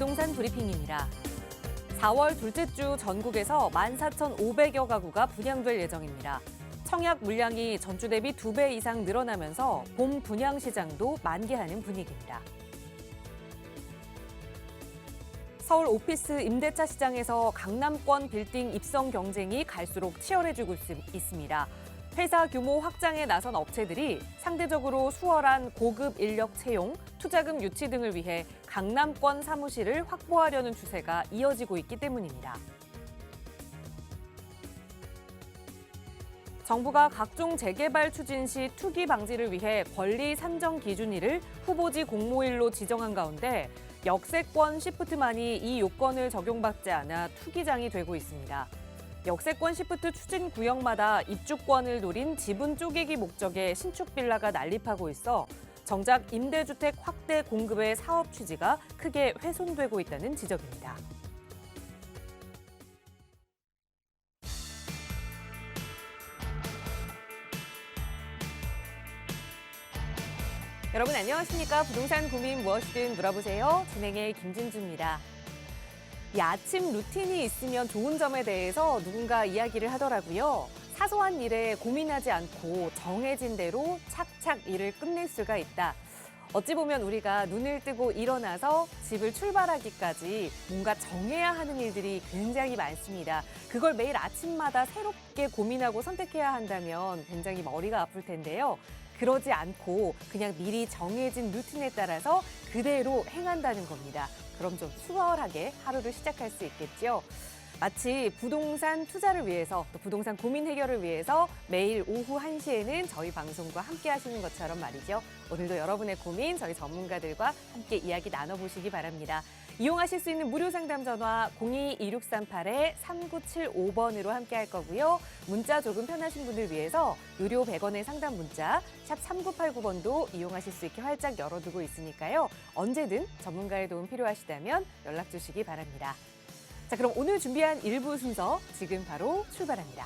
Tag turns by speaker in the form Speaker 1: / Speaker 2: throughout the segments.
Speaker 1: 부동산 브리핑입니다. 4월 둘째 주 전국에서 14,500여 가구가 분양될 예정입니다. 청약 물량이 전주 대비 2배 이상 늘어나면서 봄 분양 시장도 만개하는 분위기입니다. 서울 오피스 임대차 시장에서 강남권 빌딩 입성 경쟁이 갈수록 치열해지고 있습니다. 회사 규모 확장에 나선 업체들이 상대적으로 수월한 고급 인력 채용, 투자금 유치 등을 위해 강남권 사무실을 확보하려는 추세가 이어지고 있기 때문입니다. 정부가 각종 재개발 추진 시 투기 방지를 위해 권리 산정 기준일을 후보지 공모일로 지정한 가운데 역세권 시프트만이 이 요건을 적용받지 않아 투기장이 되고 있습니다. 역세권 시프트 추진 구역마다 입주권을 노린 지분 쪼개기 목적의 신축 빌라가 난립하고 있어 정작 임대주택 확대 공급의 사업 취지가 크게 훼손되고 있다는 지적입니다. 여러분 안녕하십니까? 부동산 고민 무엇이든 물어보세요. 진행의 김진주입니다. 이 아침 루틴이 있으면 좋은 점에 대해서 누군가 이야기를 하더라고요. 사소한 일에 고민하지 않고 정해진 대로 착착 일을 끝낼 수가 있다. 어찌 보면 우리가 눈을 뜨고 일어나서 집을 출발하기까지 뭔가 정해야 하는 일들이 굉장히 많습니다. 그걸 매일 아침마다 새롭게 고민하고 선택해야 한다면 굉장히 머리가 아플 텐데요. 그러지 않고 그냥 미리 정해진 루틴에 따라서 그대로 행한다는 겁니다. 그럼 좀 수월하게 하루를 시작할 수 있겠죠. 마치 부동산 투자를 위해서 또 부동산 고민 해결을 위해서 매일 오후 1시에는 저희 방송과 함께 하시는 것처럼 말이죠. 오늘도 여러분의 고민 저희 전문가들과 함께 이야기 나눠보시기 바랍니다. 이용하실 수 있는 무료 상담 전화 02-2638-3975번으로 함께 할 거고요. 문자 조금 편하신 분들 위해서 유료 100원의 상담 문자 샵 3989번도 이용하실 수 있게 활짝 열어두고 있으니까요. 언제든 전문가의 도움 필요하시다면 연락 주시기 바랍니다. 자, 그럼 오늘 준비한 1부 순서 지금 바로 출발합니다.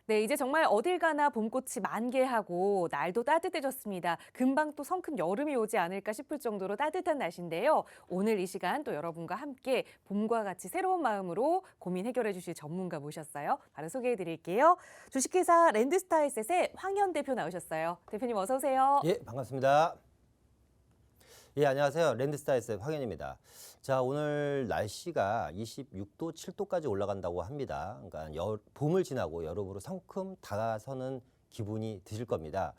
Speaker 1: 네, 이제 정말 어딜 가나 봄꽃이 만개하고 날도 따뜻해졌습니다. 금방 또 성큼 여름이 오지 않을까 싶을 정도로 따뜻한 날씨인데요. 오늘 이 시간 또 여러분과 함께 봄과 같이 새로운 마음으로 고민 해결해 주실 전문가 모셨어요. 바로 소개해 드릴게요. 주식회사 랜드스타에셋의 황현 대표 나오셨어요. 대표님 어서 오세요.
Speaker 2: 예, 반갑습니다. 예, 안녕하세요. 랜드스타에셋 황현입니다. 자, 오늘 날씨가 26도, 7도까지 올라간다고 합니다. 그러니까 봄을 지나고 여름으로 성큼 다가서는 기분이 드실 겁니다.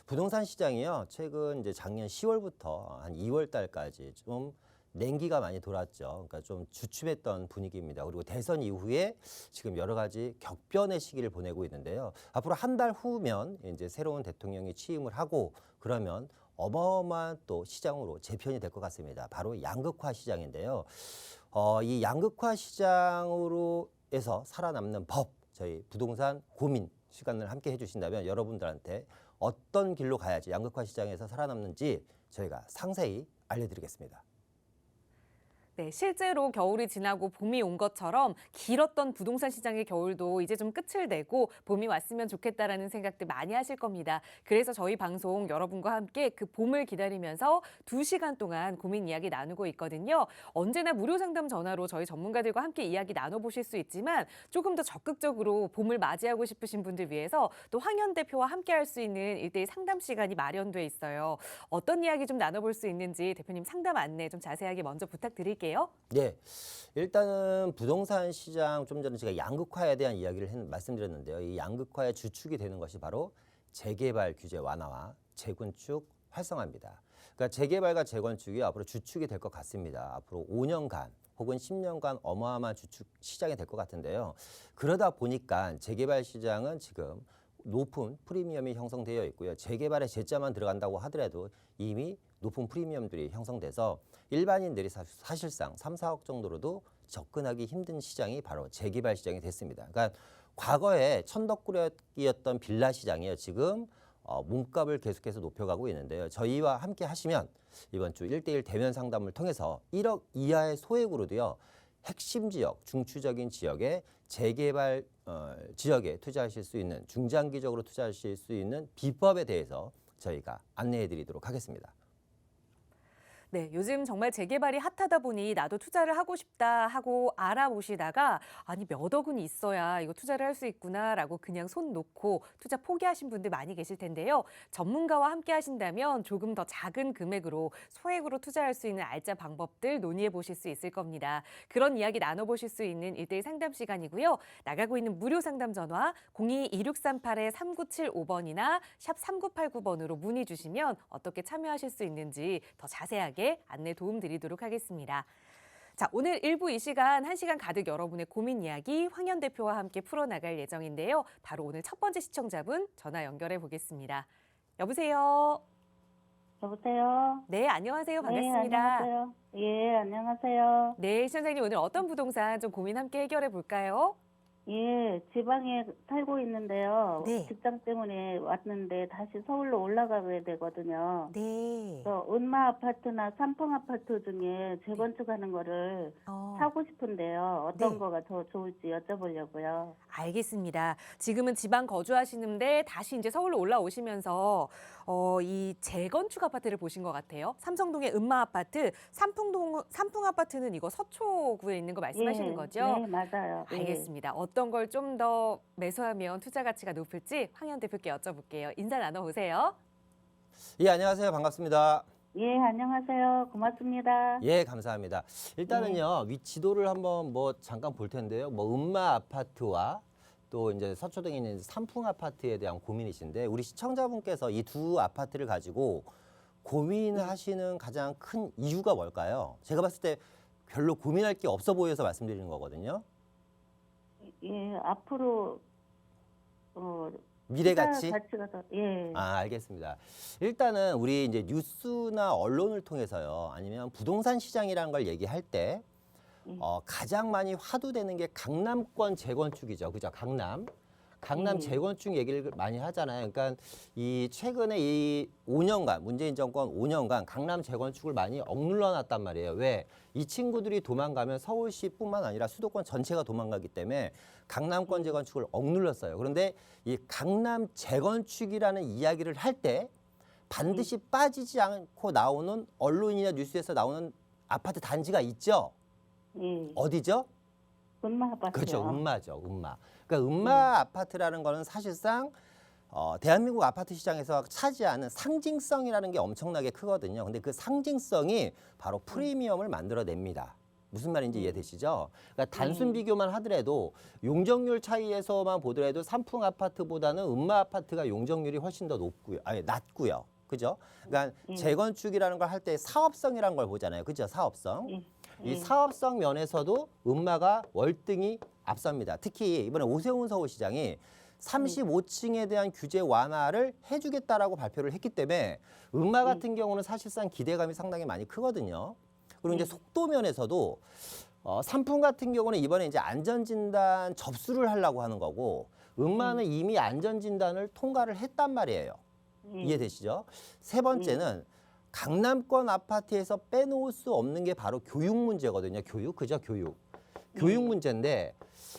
Speaker 2: 부동산 시장이요. 최근 이제 작년 10월부터 한 2월 달까지 좀 냉기가 많이 돌았죠. 그러니까 좀 주춤했던 분위기입니다. 그리고 대선 이후에 지금 여러 가지 격변의 시기를 보내고 있는데요. 앞으로 한 달 후면 이제 새로운 대통령이 취임을 하고 그러면 어마어마한 또 시장으로 재편이 될 것 같습니다. 바로 양극화 시장인데요. 이 양극화 시장으로 해서 살아남는 법, 저희 부동산 고민 시간을 함께 해주신다면 여러분들한테 어떤 길로 가야지 양극화 시장에서 살아남는지 저희가 상세히 알려드리겠습니다.
Speaker 1: 네, 실제로 겨울이 지나고 봄이 온 것처럼 길었던 부동산 시장의 겨울도 이제 좀 끝을 내고 봄이 왔으면 좋겠다라는 생각들 많이 하실 겁니다. 그래서 저희 방송 여러분과 함께 그 봄을 기다리면서 2시간 동안 고민 이야기 나누고 있거든요. 언제나 무료 상담 전화로 저희 전문가들과 함께 이야기 나눠보실 수 있지만 조금 더 적극적으로 봄을 맞이하고 싶으신 분들 위해서 또 황현 대표와 함께 할 수 있는 1:1 상담 시간이 마련돼 있어요. 어떤 이야기 좀 나눠볼 수 있는지 대표님 상담 안내 좀 자세하게 먼저 부탁드릴게요.
Speaker 2: 네, 일단은 부동산 시장 좀 전에 제가 양극화에 대한 이야기를 말씀드렸는데요. 이 양극화의 주축이 되는 것이 바로 재개발 규제 완화와 재건축 활성화입니다. 그러니까 재개발과 재건축이 앞으로 주축이 될 것 같습니다. 앞으로 5년간 혹은 10년간 어마어마한 주축 시장이 될 것 같은데요. 그러다 보니까 재개발 시장은 지금 높은 프리미엄이 형성되어 있고요. 재개발에 재자만 들어간다고 하더라도 이미 높은 프리미엄들이 형성돼서 일반인들이 사실상 3, 4억 정도로도 접근하기 힘든 시장이 바로 재개발 시장이 됐습니다. 그러니까 과거에 천덕꾸러기였던 빌라 시장이요. 지금 몸값을 계속해서 높여가고 있는데요. 저희와 함께 하시면 이번 주 1대1 대면 상담을 통해서 1억 이하의 소액으로도요. 핵심 지역, 중추적인 지역에 재개발 지역에 투자하실 수 있는 중장기적으로 투자하실 수 있는 비법에 대해서 저희가 안내해 드리도록 하겠습니다.
Speaker 1: 네, 요즘 정말 재개발이 핫하다 보니 나도 투자를 하고 싶다 하고 알아보시다가 아니 몇 억은 있어야 이거 투자를 할 수 있구나라고 그냥 손 놓고 투자 포기하신 분들 많이 계실 텐데요. 전문가와 함께 하신다면 조금 더 작은 금액으로 소액으로 투자할 수 있는 알짜 방법들 논의해 보실 수 있을 겁니다. 그런 이야기 나눠보실 수 있는 1대1 상담 시간이고요. 나가고 있는 무료 상담 전화 02-2638-3975번이나 샵 3989번으로 문의 주시면 어떻게 참여하실 수 있는지 더 자세하게 안내 도움 드리도록 하겠습니다. 자, 오늘 1부 이 시간 1시간 가득 여러분의 고민 이야기 황현 대표와 함께 풀어나갈 예정인데요. 바로 오늘 첫 번째 시청자분 전화 연결해 보겠습니다. 여보세요?
Speaker 3: 여보세요?
Speaker 1: 네, 안녕하세요.
Speaker 3: 네,
Speaker 1: 반갑습니다.
Speaker 3: 안녕하세요. 예, 안녕하세요.
Speaker 1: 네, 시청자님 오늘 어떤 부동산 좀 고민 함께 해결해 볼까요?
Speaker 3: 예, 지방에 살고 있는데요.
Speaker 1: 네.
Speaker 3: 직장 때문에 왔는데 다시 서울로 올라가야 되거든요.
Speaker 1: 네.
Speaker 3: 그래서 은마 아파트나 삼풍 아파트 중에 재건축하는 거를 사고 싶은데요. 어떤
Speaker 1: 네.
Speaker 3: 거가 더 좋을지 여쭤보려고요.
Speaker 1: 알겠습니다. 지금은 지방 거주하시는데 다시 이제 서울로 올라오시면서 이 재건축 아파트를 보신 것 같아요. 삼성동의 은마 아파트, 삼풍 아파트는 이거 서초구에 있는 거 말씀하시는
Speaker 3: 예,
Speaker 1: 거죠?
Speaker 3: 네, 맞아요. 예.
Speaker 1: 알겠습니다. 어떤 걸 좀 더 매수하면 투자 가치가 높을지 황현 대표께 여쭤볼게요. 인사 나눠보세요.
Speaker 2: 예, 안녕하세요. 반갑습니다.
Speaker 3: 예, 안녕하세요. 고맙습니다.
Speaker 2: 예, 감사합니다. 일단은요, 위치도를 한번 뭐 잠깐 볼 텐데요. 뭐 은마 아파트와 또 이제 서초동에 있는 삼풍 아파트에 대한 고민이신데 우리 시청자분께서 이 두 아파트를 가지고 고민하시는 가장 큰 이유가 뭘까요? 제가 봤을 때 별로 고민할 게 없어 보여서 말씀드리는 거거든요.
Speaker 3: 예, 앞으로
Speaker 2: 미래
Speaker 3: 투자
Speaker 2: 가치?
Speaker 3: 가치가 더, 예.
Speaker 2: 알겠습니다. 일단은 우리 이제 뉴스나 언론을 통해서요, 아니면 부동산 시장이라는 걸 얘기할 때 가장 많이 화두되는 게 강남권 재건축이죠. 그죠? 강남 재건축 얘기를 많이 하잖아요. 그러니까 이 최근에 이 5년간 문재인 정권 5년간 강남 재건축을 많이 억눌러 놨단 말이에요. 왜? 이 친구들이 도망가면 서울시뿐만 아니라 수도권 전체가 도망가기 때문에 강남권 재건축을 억눌렀어요. 그런데 이 강남 재건축이라는 이야기를 할 때 반드시 빠지지 않고 나오는 언론이나 뉴스에서 나오는 아파트 단지가 있죠.
Speaker 3: 예.
Speaker 2: 어디죠?
Speaker 3: 은마 아파트요.
Speaker 2: 그렇죠. 은마죠. 은마. 그러니까 은마 아파트라는 거는 사실상 대한민국 아파트 시장에서 차지하는 상징성이라는 게 엄청나게 크거든요. 근데 그 상징성이 바로 프리미엄을 만들어냅니다. 무슨 말인지 이해되시죠? 그러니까 단순 비교만 하더라도 용적률 차이에서만 보더라도 삼풍 아파트보다는 은마 아파트가 용적률이 훨씬 더 낮고요. 그죠? 그러니까 재건축이라는 걸 할 때 사업성이라는 걸 보잖아요. 그죠? 사업성. 이 사업성 면에서도 은마가 월등히 앞섭니다. 특히 이번에 오세훈 서울시장이 35층에 대한 규제 완화를 해주겠다라고 발표를 했기 때문에 은마 같은 경우는 사실상 기대감이 상당히 많이 크거든요. 그리고 이제 속도 면에서도 삼풍 같은 경우는 이번에 이제 안전진단 접수를 하려고 하는 거고 은마는 이미 안전진단을 통과를 했단 말이에요. 이해되시죠? 세 번째는 강남권 아파트에서 빼놓을 수 없는 게 바로 교육 문제거든요. 교육, 그죠? 교육 문제인데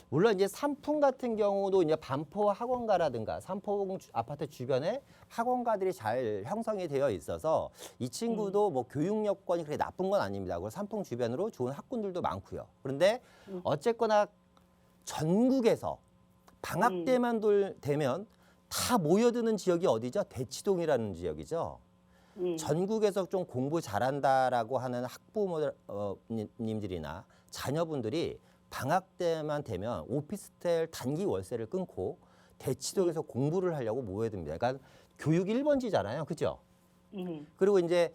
Speaker 2: 물론 이제 삼풍 같은 경우도 이제 반포 학원가라든가 삼포 아파트 주변에 학원가들이 잘 형성이 되어 있어서 이 친구도 뭐 교육 여건이 그렇게 나쁜 건 아닙니다. 그리고 삼풍 주변으로 좋은 학군들도 많고요. 그런데 어쨌거나 전국에서 방학 때만 되면 다 모여드는 지역이 어디죠? 대치동이라는 지역이죠. 전국에서 좀 공부 잘한다라고 하는 학부모님들이나 자녀분들이 방학 때만 되면 오피스텔 단기 월세를 끊고 대치동에서 공부를 하려고 모여듭니다. 그러니까 교육 1번지잖아요. 그죠? 그리고 이제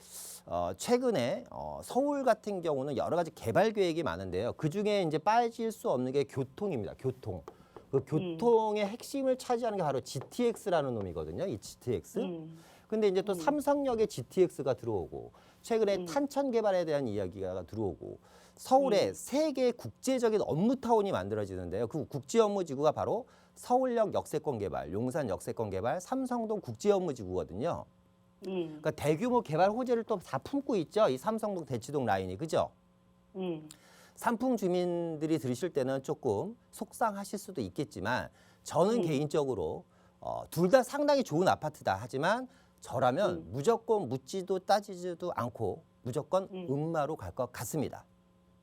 Speaker 2: 최근에 서울 같은 경우는 여러 가지 개발 계획이 많은데요. 그중에 이제 빠질 수 없는 게 교통입니다. 교통. 그 교통의 핵심을 차지하는 게 바로 GTX라는 놈이거든요. 이 GTX. 근데 이제 또 삼성역에 GTX가 들어오고 최근에 탄천 개발에 대한 이야기가 들어오고 서울에 세 개의 국제적인 업무타운이 만들어지는데요. 그 국제 업무지구가 바로 서울역 역세권 개발, 용산 역세권 개발, 삼성동 국제업무지구거든요.
Speaker 3: 예.
Speaker 2: 그러니까 대규모 개발 호재를 또 다 품고 있죠. 이 삼성동 대치동 라인이. 그죠?
Speaker 3: 예.
Speaker 2: 삼풍 주민들이 들으실 때는 조금 속상하실 수도 있겠지만 저는 개인적으로 둘 다 상당히 좋은 아파트다. 하지만 저라면 무조건 묻지도 따지지도 않고 무조건 음마로 갈 것 같습니다.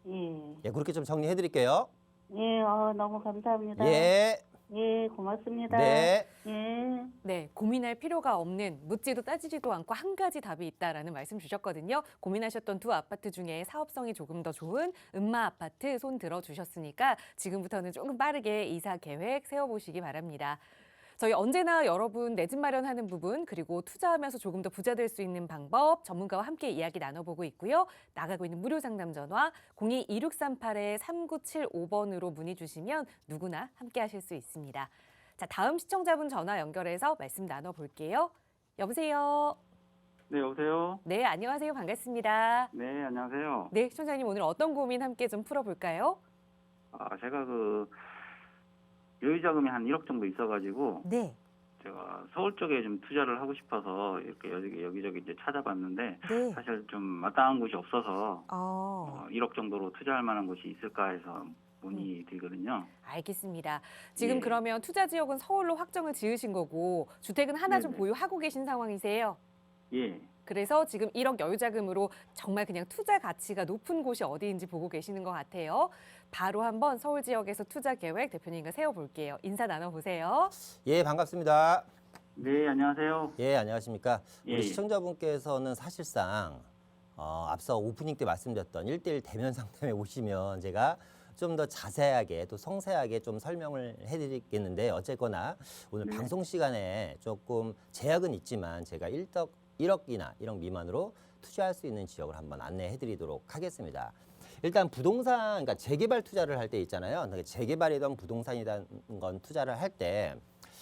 Speaker 3: 예.
Speaker 2: 예, 그렇게 좀 정리해 드릴게요.
Speaker 3: 예, 너무 감사합니다.
Speaker 2: 예.
Speaker 3: 예, 고맙습니다.
Speaker 2: 네.
Speaker 3: 예.
Speaker 1: 네, 고민할 필요가 없는 묻지도 따지지도 않고 한 가지 답이 있다라는 말씀 주셨거든요. 고민하셨던 두 아파트 중에 사업성이 조금 더 좋은 음마 아파트 손 들어주셨으니까 지금부터는 조금 빠르게 이사 계획 세워보시기 바랍니다. 저희 언제나 여러분 내 집 마련하는 부분 그리고 투자하면서 조금 더 부자 될 수 있는 방법 전문가와 함께 이야기 나눠보고 있고요. 나가고 있는 무료 상담 전화 02-2638-3975번으로 문의 주시면 누구나 함께 하실 수 있습니다. 자, 다음 시청자분 전화 연결해서 말씀 나눠볼게요. 여보세요.
Speaker 4: 네, 여보세요?
Speaker 1: 네, 안녕하세요. 반갑습니다.
Speaker 4: 네, 안녕하세요.
Speaker 1: 네, 시청자님 오늘 어떤 고민 함께 좀 풀어볼까요?
Speaker 4: 제가 여유자금이 한 1억 정도 있어가지고,
Speaker 1: 네.
Speaker 4: 제가 서울 쪽에 좀 투자를 하고 싶어서 이렇게 여기저기 이제 찾아봤는데,
Speaker 1: 네.
Speaker 4: 사실 좀 마땅한 곳이 없어서, 1억 정도로 투자할 만한 곳이 있을까 해서 문의드리거든요.
Speaker 1: 알겠습니다. 지금
Speaker 4: 예.
Speaker 1: 그러면 투자 지역은 서울로 확정을 지으신 거고 주택은 하나 좀
Speaker 4: 네네.
Speaker 1: 보유하고 계신 상황이세요.
Speaker 4: 예.
Speaker 1: 그래서 지금 1억 여유자금으로 정말 그냥 투자 가치가 높은 곳이 어디인지 보고 계시는 것 같아요. 바로 한번 서울 지역에서 투자 계획 대표님과 세워볼게요. 인사 나눠보세요.
Speaker 2: 예, 반갑습니다.
Speaker 4: 네, 안녕하세요.
Speaker 2: 예, 안녕하십니까.
Speaker 4: 예.
Speaker 2: 우리 시청자분께서는 사실상 앞서 오프닝 때 말씀드렸던 1:1 대면 상담에 오시면 제가 좀 더 자세하게 또 성세하게 좀 설명을 해드리겠는데 어쨌거나 오늘
Speaker 4: 네.
Speaker 2: 방송 시간에 조금 제약은 있지만 제가 1억이나 1억 미만으로 투자할 수 있는 지역을 한번 안내해드리도록 하겠습니다. 일단 부동산, 그러니까 재개발 투자를 할 때 있잖아요. 그러니까 재개발이든 부동산이든 건 투자를 할 때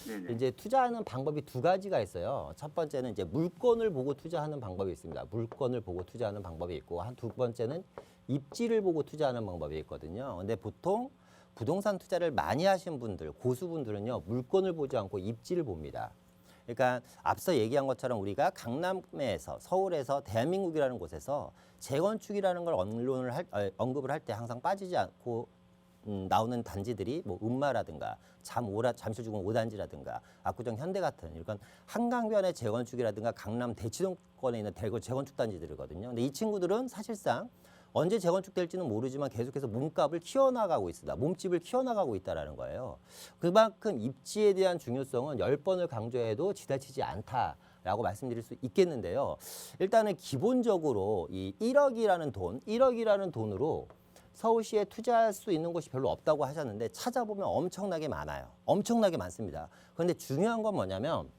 Speaker 4: 네네.
Speaker 2: 이제 투자하는 방법이 두 가지가 있어요. 첫 번째는 이제 물건을 보고 투자하는 방법이 있습니다. 물건을 보고 투자하는 방법이 있고 두 번째는 입지를 보고 투자하는 방법이 있거든요. 근데 보통 부동산 투자를 많이 하신 분들, 고수분들은요, 물건을 보지 않고 입지를 봅니다. 그러니까 앞서 얘기한 것처럼 우리가 강남에서 서울에서 대한민국이라는 곳에서 재건축이라는 걸 언급을 할 때 항상 빠지지 않고 나오는 단지들이 뭐 음마라든가 잠실주공 5단지라든가 압구정 현대 같은 이런 한강변의 재건축이라든가 강남 대치동권에 있는 재건축 단지들이거든요. 근데 이 친구들은 사실상 언제 재건축될지는 모르지만 계속해서 몸값을 키워나가고 있습니다. 몸집을 키워나가고 있다라는 거예요. 그만큼 입지에 대한 중요성은 10번을 강조해도 지나치지 않다라고 말씀드릴 수 있겠는데요. 일단은 기본적으로 이 1억이라는 돈으로 서울시에 투자할 수 있는 곳이 별로 없다고 하셨는데 찾아보면 엄청나게 많아요. 엄청나게 많습니다. 그런데 중요한 건 뭐냐면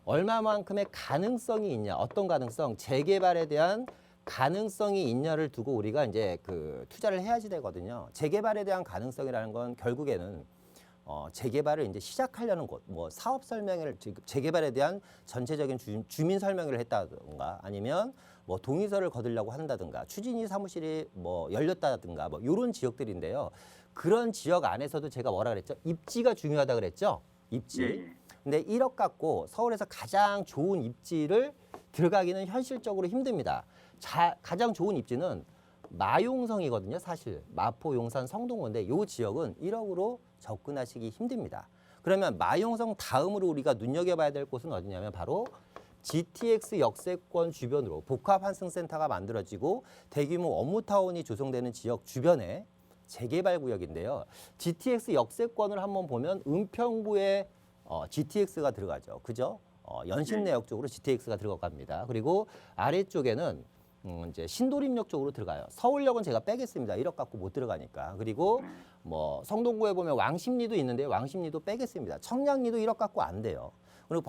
Speaker 2: 얼마만큼의 가능성이 있냐, 어떤 가능성, 재개발에 대한 가능성이 있냐를 두고 우리가 이제 투자를 해야지 되거든요. 재개발에 대한 가능성이라는 건 결국에는 재개발을 이제 시작하려는 곳, 뭐 사업 설명회를 재개발에 대한 전체적인 주민 설명회를 했다든가 아니면 뭐 동의서를 거두려고 한다든가 추진위 사무실이 뭐 열렸다든가 뭐 이런 지역들인데요. 그런 지역 안에서도 제가 뭐라 그랬죠? 입지가 중요하다 그랬죠? 입지.
Speaker 4: 예.
Speaker 2: 근데 1억 갖고 서울에서 가장 좋은 입지를 들어가기는 현실적으로 힘듭니다. 가장 좋은 입지는 마용성이거든요. 사실 마포, 용산, 성동구인데 이 지역은 1억으로 접근하시기 힘듭니다. 그러면 마용성 다음으로 우리가 눈여겨봐야 될 곳은 어디냐면 바로 GTX 역세권 주변으로 복합환승센터가 만들어지고 대규모 업무타운이 조성되는 지역 주변에 재개발 구역인데요. GTX 역세권을 한번 보면 은평구에 GTX가 들어가죠. 그죠? 연신내역 쪽으로 GTX가 들어갑니다. 그리고 아래쪽에는 이제 신도림역 쪽으로 들어가요. 서울역은 제가 빼겠습니다. 1억 갖고 못 들어가니까. 그리고 뭐 성동구에 보면 왕십리도 있는데 왕십리도 빼겠습니다. 청량리도 1억 갖고 안 돼요. 그리고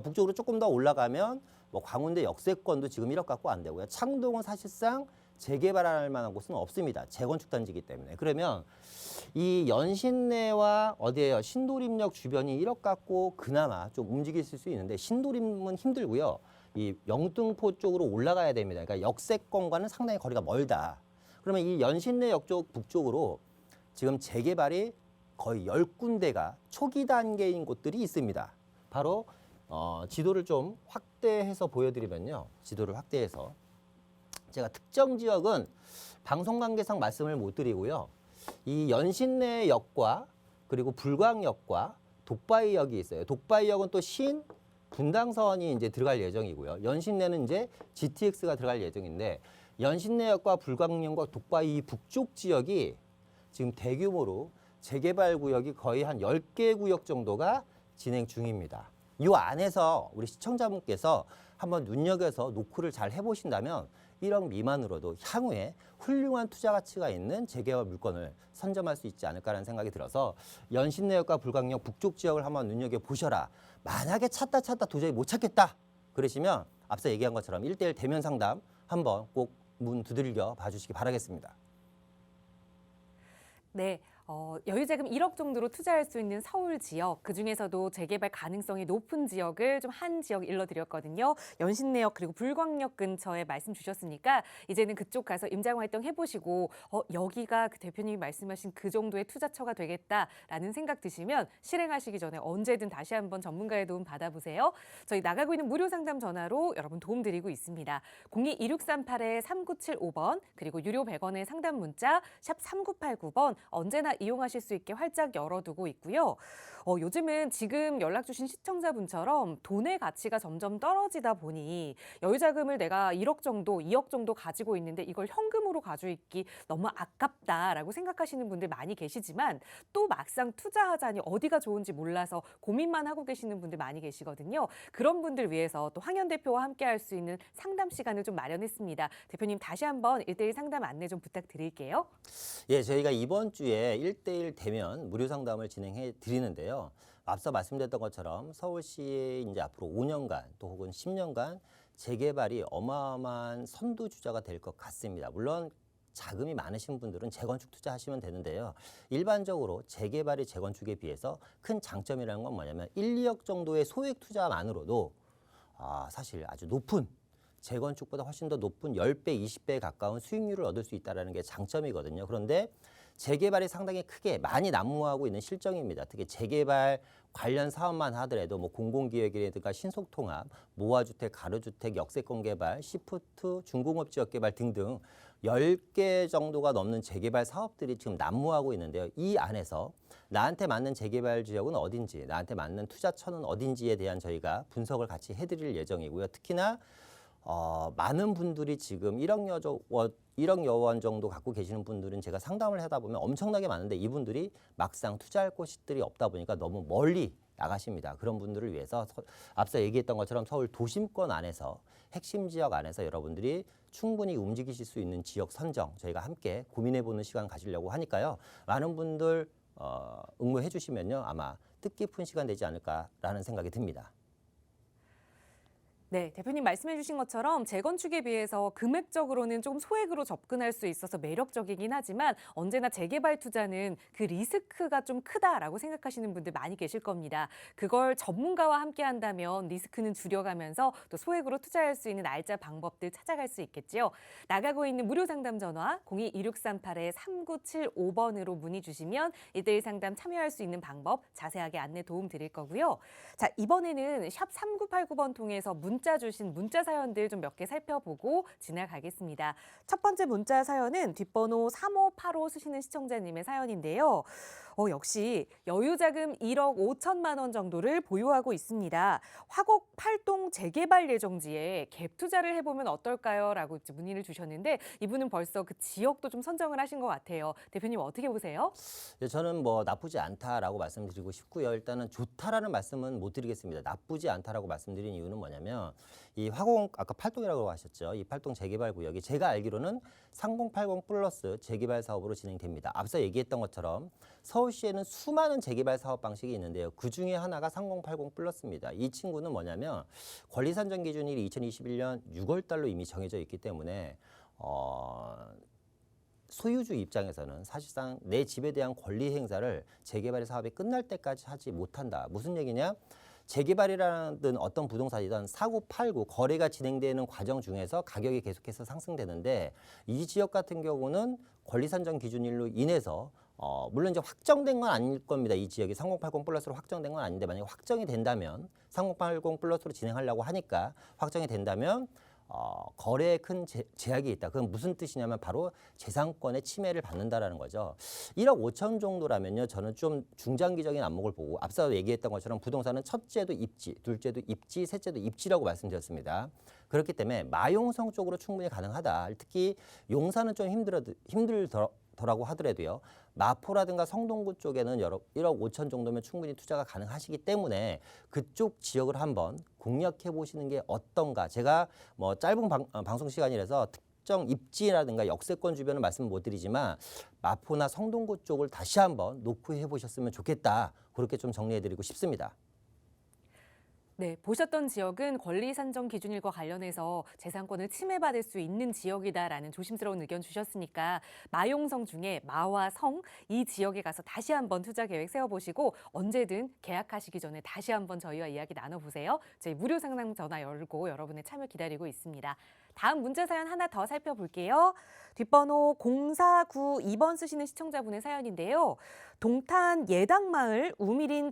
Speaker 2: 북쪽으로 조금 더 올라가면 뭐 광운대 역세권도 지금 1억 갖고 안 되고요. 창동은 사실상 재개발할 만한 곳은 없습니다. 재건축 단지이기 때문에. 그러면 이 연신내와 어디예요? 신도림역 주변이 1억 갖고 그나마 좀 움직일 수 있는데 신도림은 힘들고요. 이 영등포 쪽으로 올라가야 됩니다. 그러니까 역세권과는 상당히 거리가 멀다. 그러면 이 연신내역 쪽 북쪽으로 지금 재개발이 거의 10군데가 초기 단계인 곳들이 있습니다. 바로 지도를 좀 확대해서 보여드리면요. 지도를 확대해서 제가 특정 지역은 방송 관계상 말씀을 못 드리고요. 이 연신내역과 그리고 불광역과 독바이역이 있어요. 독바이역은 또 신 분당선이 이제 들어갈 예정이고요. 연신내는 이제 GTX가 들어갈 예정인데 연신내역과 불광역과 독바이 북쪽 지역이 지금 대규모로 재개발 구역이 거의 한 10개 구역 정도가 진행 중입니다. 이 안에서 우리 시청자분께서 한번 눈여겨서 노크를 잘 해보신다면 1억 미만으로도 향후에 훌륭한 투자 가치가 있는 재개발 물건을 선점할 수 있지 않을까라는 생각이 들어서 연신내역과 불광역 북쪽 지역을 한번 눈여겨보셔라. 만약에 찾다 도저히 못 찾겠다 그러시면 앞서 얘기한 것처럼 1:1 대면 상담 한번 꼭 문 두들겨 봐주시기 바라겠습니다.
Speaker 1: 네. 여유자금 1억 정도로 투자할 수 있는 서울 지역, 그중에서도 재개발 가능성이 높은 지역을 좀 한 지역 일러드렸거든요. 연신내역 그리고 불광역 근처에 말씀 주셨으니까 이제는 그쪽 가서 임장활동 해보시고 여기가 그 대표님이 말씀하신 그 정도의 투자처가 되겠다라는 생각 드시면 실행하시기 전에 언제든 다시 한번 전문가의 도움 받아보세요. 저희 나가고 있는 무료 상담 전화로 여러분 도움 드리고 있습니다. 02-2638-3975번 그리고 유료 100원의 상담 문자 샵 3989번 언제나 이용하실 수 있게 활짝 열어두고 있고요. 요즘은 지금 연락 주신 시청자분처럼 돈의 가치가 점점 떨어지다 보니 여유자금을 내가 1억 정도, 2억 정도 가지고 있는데 이걸 현금으로 가지고 있기 너무 아깝다라고 생각하시는 분들 많이 계시지만 또 막상 투자하자니 어디가 좋은지 몰라서 고민만 하고 계시는 분들 많이 계시거든요. 그런 분들 위해서 또 황현 대표와 함께 할 수 있는 상담 시간을 좀 마련했습니다. 대표님 다시 한번 1:1 상담 안내 좀 부탁드릴게요.
Speaker 2: 예, 저희가 이번 주에 1:1 대면 무료 상담을 진행해 드리는데요. 앞서 말씀드렸던 것처럼 서울시에 이제 앞으로 5년간 또 혹은 10년간 재개발이 어마어마한 선두주자가 될 것 같습니다. 물론 자금이 많으신 분들은 재건축 투자하시면 되는데요. 일반적으로 재개발이 재건축에 비해서 큰 장점이라는 건 뭐냐면 1, 2억 정도의 소액 투자만으로도 사실 아주 높은 재건축보다 훨씬 더 높은 10배, 20배에 가까운 수익률을 얻을 수 있다는 게 장점이거든요. 그런데 재개발이 상당히 크게 많이 난무하고 있는 실정입니다. 특히 재개발 관련 사업만 하더라도 뭐 공공기획이라든가 신속통합, 모아주택, 가로주택, 역세권 개발, 시프트, 중공업 지역 개발 등등 10개 정도가 넘는 재개발 사업들이 지금 난무하고 있는데요. 이 안에서 나한테 맞는 재개발 지역은 어딘지, 나한테 맞는 투자처는 어딘지에 대한 저희가 분석을 같이 해드릴 예정이고요. 특히나 많은 분들이 지금 1억여 원 정도 갖고 계시는 분들은 제가 상담을 하다 보면 엄청나게 많은데 이분들이 막상 투자할 곳들이 없다 보니까 너무 멀리 나가십니다. 그런 분들을 위해서 앞서 얘기했던 것처럼 서울 도심권 안에서 핵심 지역 안에서 여러분들이 충분히 움직이실 수 있는 지역 선정 저희가 함께 고민해보는 시간 가지려고 하니까요. 많은 분들 응모해 주시면요. 아마 뜻깊은 시간 되지 않을까라는 생각이 듭니다.
Speaker 1: 네, 대표님 말씀해 주신 것처럼 재건축에 비해서 금액적으로는 좀 소액으로 접근할 수 있어서 매력적이긴 하지만 언제나 재개발 투자는 그 리스크가 좀 크다라고 생각하시는 분들 많이 계실 겁니다. 그걸 전문가와 함께 한다면 리스크는 줄여가면서 또 소액으로 투자할 수 있는 날짜 방법들 찾아갈 수 있겠죠. 나가고 있는 무료 상담 전화 02-2638-3975번으로 문의 주시면 1:1 상담 참여할 수 있는 방법 자세하게 안내 도움 드릴 거고요. 자, 이번에는 샵 3989번 통해서 문자 주신 문자 사연들 좀 몇 개 살펴보고 지나가겠습니다. 첫 번째 문자 사연은 뒷번호 3585 쓰시는 시청자님의 사연인데요. 역시 여유자금 1억 5천만 원 정도를 보유하고 있습니다. 화곡 8동 재개발 예정지에 갭 투자를 해보면 어떨까요? 라고 문의를 주셨는데 이분은 벌써 그 지역도 좀 선정을 하신 것 같아요. 대표님 어떻게 보세요?
Speaker 2: 네, 저는 뭐 나쁘지 않다라고 말씀드리고 싶고요. 일단은 좋다라는 말씀은 못 드리겠습니다. 나쁘지 않다라고 말씀드린 이유는 뭐냐면 이 화곡 아까 8동이라고 하셨죠. 이 8동 재개발 구역이 제가 알기로는 3080 플러스 재개발 사업으로 진행됩니다. 앞서 얘기했던 것처럼 서울시에는 수많은 재개발 사업 방식이 있는데요. 그중에 하나가 3080 플러스입니다. 이 친구는 뭐냐면 권리산정 기준일이 2021년 6월 달로 이미 정해져 있기 때문에 소유주 입장에서는 사실상 내 집에 대한 권리 행사를 재개발의 사업이 끝날 때까지 하지 못한다. 무슨 얘기냐? 재개발이라는 어떤 부동산이든 사고 팔고 거래가 진행되는 과정 중에서 가격이 계속해서 상승되는데 이 지역 같은 경우는 권리산정 기준일로 인해서 물론 이제 확정된 건 아닐 겁니다. 이 지역이 3080 플러스로 확정된 건 아닌데 만약에 확정이 된다면 3080 플러스로 진행하려고 하니까 확정이 된다면 거래에 큰 제약이 있다. 그건 무슨 뜻이냐면 바로 재산권의 침해를 받는다라는 거죠. 1억 5천 정도라면요. 저는 좀 중장기적인 안목을 보고 앞서 얘기했던 것처럼 부동산은 첫째도 입지, 둘째도 입지, 셋째도 입지라고 말씀드렸습니다. 그렇기 때문에 마용성 쪽으로 충분히 가능하다. 특히 용산은 좀 힘들더라고 하더라도요. 마포라든가 성동구 쪽에는 1억 5천 정도면 충분히 투자가 가능하시기 때문에 그쪽 지역을 한번 공략해 보시는 게 어떤가. 제가 뭐 짧은 방송 시간이라서 특정 입지라든가 역세권 주변은 말씀 못 드리지만 마포나 성동구 쪽을 다시 한번 노크해 보셨으면 좋겠다. 그렇게 좀 정리해 드리고 싶습니다.
Speaker 1: 네, 보셨던 지역은 권리 산정 기준일과 관련해서 재산권을 침해받을 수 있는 지역이다라는 조심스러운 의견 주셨으니까 마용성 중에 마와 성 이 지역에 가서 다시 한번 투자 계획 세워보시고 언제든 계약하시기 전에 다시 한번 저희와 이야기 나눠보세요. 저희 무료 상담 전화 열고 여러분의 참여 기다리고 있습니다. 다음 문자 사연 하나 더 살펴볼게요. 뒷번호 0492번 쓰시는 시청자분의 사연인데요. 동탄 예당마을 우미린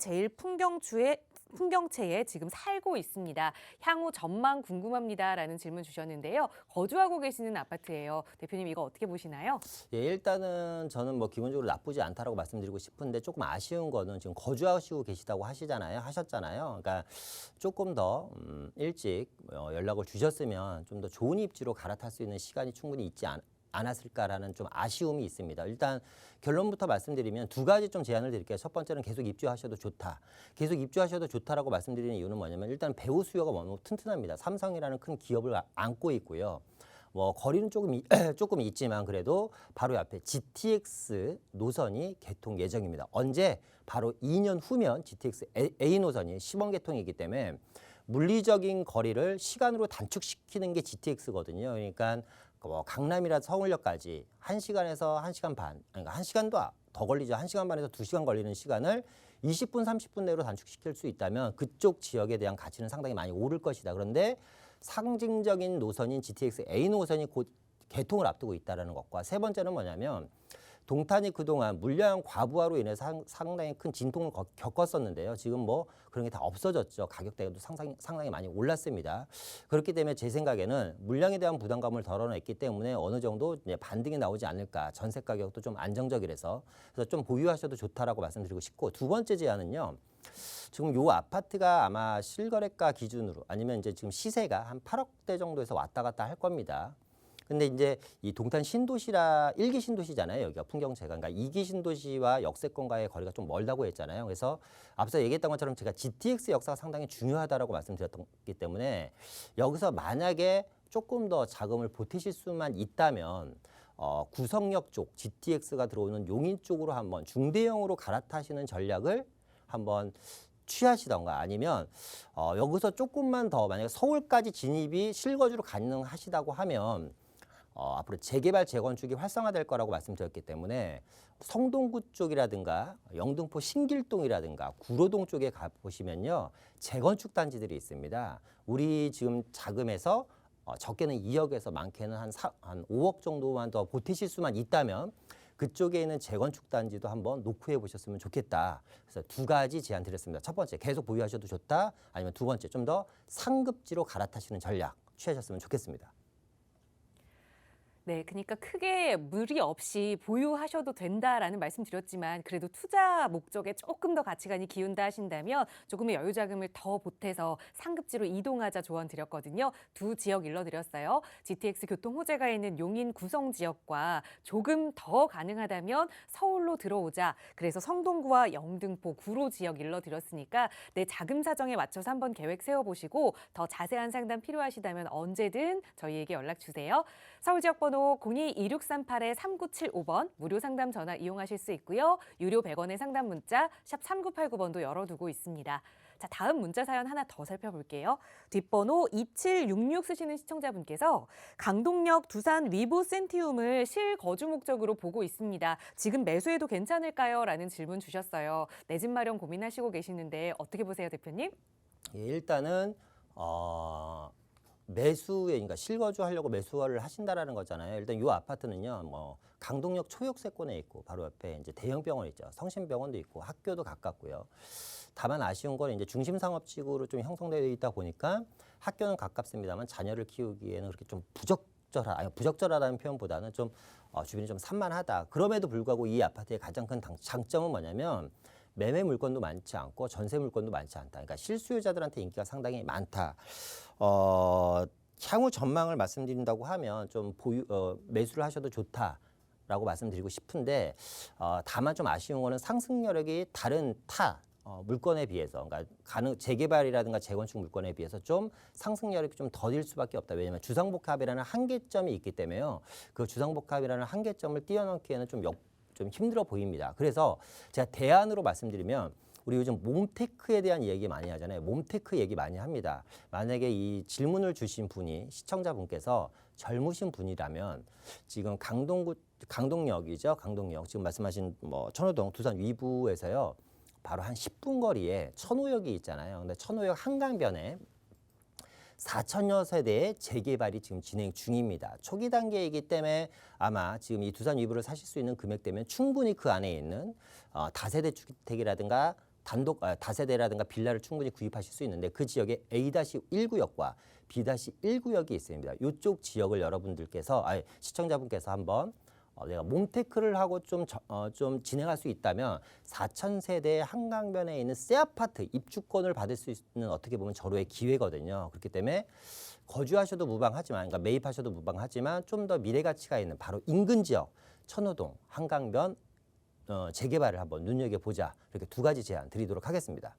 Speaker 1: 풍경채에 지금 살고 있습니다. 향후 전망 궁금합니다라는 질문 주셨는데요. 거주하고 계시는 아파트예요. 대표님 이거 어떻게 보시나요?
Speaker 2: 예, 일단은 저는 뭐 기본적으로 나쁘지 않다라고 말씀드리고 싶은데 조금 아쉬운 거는 지금 거주하시고 계시다고 하셨잖아요. 그러니까 조금 더 일찍 연락을 주셨으면 좀 더 좋은 입지로 갈아탈 수 있는 시간이 충분히 있지 않았을까라는 좀 아쉬움이 있습니다. 일단 결론부터 말씀드리면 두 가지 좀 제안을 드릴게요. 첫 번째는 계속 입주하셔도 좋다. 계속 입주하셔도 좋다라고 말씀드리는 이유는 뭐냐면 일단 배우 수요가 너무 튼튼합니다. 삼성이라는 큰 기업을 안고 있고요. 뭐 거리는 조금 있지만 그래도 바로 옆에 GTX 노선이 개통 예정입니다. 언제? 바로 2년 후면 GTX A 노선이 시범 개통이기 때문에 물리적인 거리를 시간으로 단축시키는 게 GTX거든요. 그러니까 뭐 강남이라 서울역까지 1시간에서 1시간 반, 그러니까 1시간도 더 걸리죠. 1시간 반에서 2시간 걸리는 시간을 20분, 30분 내로 단축시킬 수 있다면 그쪽 지역에 대한 가치는 상당히 많이 오를 것이다. 그런데 상징적인 노선인 GTX A 노선이 곧 개통을 앞두고 있다는 것과 세 번째는 뭐냐면 동탄이 그동안 물량 과부하로 인해서 상당히 큰 진통을 겪었었는데요. 지금 뭐 그런 게 다 없어졌죠. 가격대도 상당히 많이 올랐습니다. 그렇기 때문에 제 생각에는 물량에 대한 부담감을 덜어냈기 때문에 어느 정도 이제 반등이 나오지 않을까. 전세 가격도 좀 안정적이라서 그래서 좀 보유하셔도 좋다라고 말씀드리고 싶고 두 번째 제안은요. 지금 요 아파트가 아마 실거래가 기준으로 아니면 이제 지금 시세가 한 8억대 정도에서 왔다 갔다 할 겁니다. 근데 이제 이 동탄 신도시라 1기 신도시잖아요. 여기가 풍경채가. 그러니까 2기 신도시와 역세권과의 거리가 좀 멀다고 했잖아요. 그래서 앞서 얘기했던 것처럼 제가 GTX 역사가 상당히 중요하다라고 말씀드렸기 때문에 여기서 만약에 조금 더 자금을 보태실 수만 있다면 구성역 쪽 GTX가 들어오는 용인 쪽으로 한번 중대형으로 갈아타시는 전략을 한번 취하시던가 아니면 여기서 조금만 더 만약에 서울까지 진입이 실거주로 가능하시다고 하면 앞으로 재개발, 재건축이 활성화될 거라고 말씀드렸기 때문에 성동구 쪽이라든가 영등포 신길동이라든가 구로동 쪽에 가보시면요. 재건축 단지들이 있습니다. 우리 지금 자금에서 적게는 2억에서 많게는 한 5억 정도만 더 보태실 수만 있다면 그쪽에 있는 재건축 단지도 한번 노크해 보셨으면 좋겠다. 그래서 두 가지 제안 드렸습니다. 첫 번째, 계속 보유하셔도 좋다. 아니면 두 번째, 좀 더 상급지로 갈아타시는 전략 취하셨으면 좋겠습니다.
Speaker 1: 네, 그러니까 크게 무리 없이 보유하셔도 된다라는 말씀 드렸지만 그래도 투자 목적에 조금 더 가치관이 기운다 하신다면 조금의 여유 자금을 더 보태서 상급지로 이동하자 조언 드렸거든요. 두 지역 일러드렸어요. GTX 교통 호재가 있는 용인 구성 지역과 조금 더 가능하다면 서울로 들어오자. 그래서 성동구와 영등포, 구로 지역 일러드렸으니까 내 자금 사정에 맞춰서 한번 계획 세워보시고 더 자세한 상담 필요하시다면 언제든 저희에게 연락 주세요. 서울 지역 번호 02-2638-3975번 무료 상담 전화 이용하실 수 있고요. 유료 100원의 상담 문자 샵 3989번도 열어두고 있습니다. 자, 다음 문자 사연 하나 더 살펴볼게요. 뒷번호 2766 쓰시는 시청자분께서 강동역 두산 위브 센티움을 실거주 목적으로 보고 있습니다. 지금 매수해도 괜찮을까요? 라는 질문 주셨어요. 내 집 마련 고민하시고 계시는데 어떻게 보세요, 대표님?
Speaker 2: 예, 일단은 매수에 그러니까 실거주하려고 매수를 하신다라는 거잖아요. 일단 이 아파트는요, 뭐 강동역 초역세권에 있고 바로 옆에 이제 대형 병원 있죠. 성심병원도 있고 학교도 가깝고요. 다만 아쉬운 건 이제 중심 상업지구로 좀 형성되어 있다 보니까 학교는 가깝습니다만 자녀를 키우기에는 그렇게 좀 부적절하다는 표현보다는 좀 주변이 좀 산만하다. 그럼에도 불구하고 이 아파트의 가장 큰 장점은 뭐냐면 매매 물건도 많지 않고 전세 물건도 많지 않다. 그러니까 실수요자들한테 인기가 상당히 많다. 향후 전망을 말씀드린다고 하면 좀 매수를 하셔도 좋다라고 말씀드리고 싶은데 다만 좀 아쉬운 거는 상승 여력이 다른 물건에 비해서, 그러니까 재개발이라든가 재건축 물건에 비해서 좀 상승 여력이 좀 더딜 수밖에 없다. 왜냐하면 주상복합이라는 한계점이 있기 때문에요. 그 주상복합이라는 한계점을 뛰어넘기에는 좀 힘들어 보입니다. 그래서 제가 대안으로 말씀드리면 우리 요즘 몸테크에 대한 얘기 많이 하잖아요. 몸테크 얘기 많이 합니다. 만약에 이 질문을 주신 분이 시청자분께서 젊으신 분이라면 지금 강동역이죠. 강동역 지금 말씀하신 뭐 천호동 두산 위부에서요. 바로 한 10분 거리에 천호역이 있잖아요. 근데 천호역 한강변에 4천여 세대의 재개발이 지금 진행 중입니다. 초기 단계이기 때문에 아마 지금 이 두산 위부를 사실 수 있는 금액대면 충분히 그 안에 있는 다세대 주택이라든가 다세대라든가 빌라를 충분히 구입하실 수 있는데 그 지역에 A-1구역과 B-1구역이 있습니다. 이쪽 지역을 여러분들께서 시청자분께서 한번 내가 몸테크를 하고 좀 진행할 수 있다면 4,000세대 한강변에 있는 새 아파트 입주권을 받을 수 있는 어떻게 보면 절호의 기회거든요. 그렇기 때문에 거주하셔도 무방하지만, 그러니까 매입하셔도 무방하지만 좀 더 미래 가치가 있는 바로 인근 지역 천호동 한강변 재개발을 한번 눈여겨보자. 이렇게 두 가지 제안 드리도록 하겠습니다.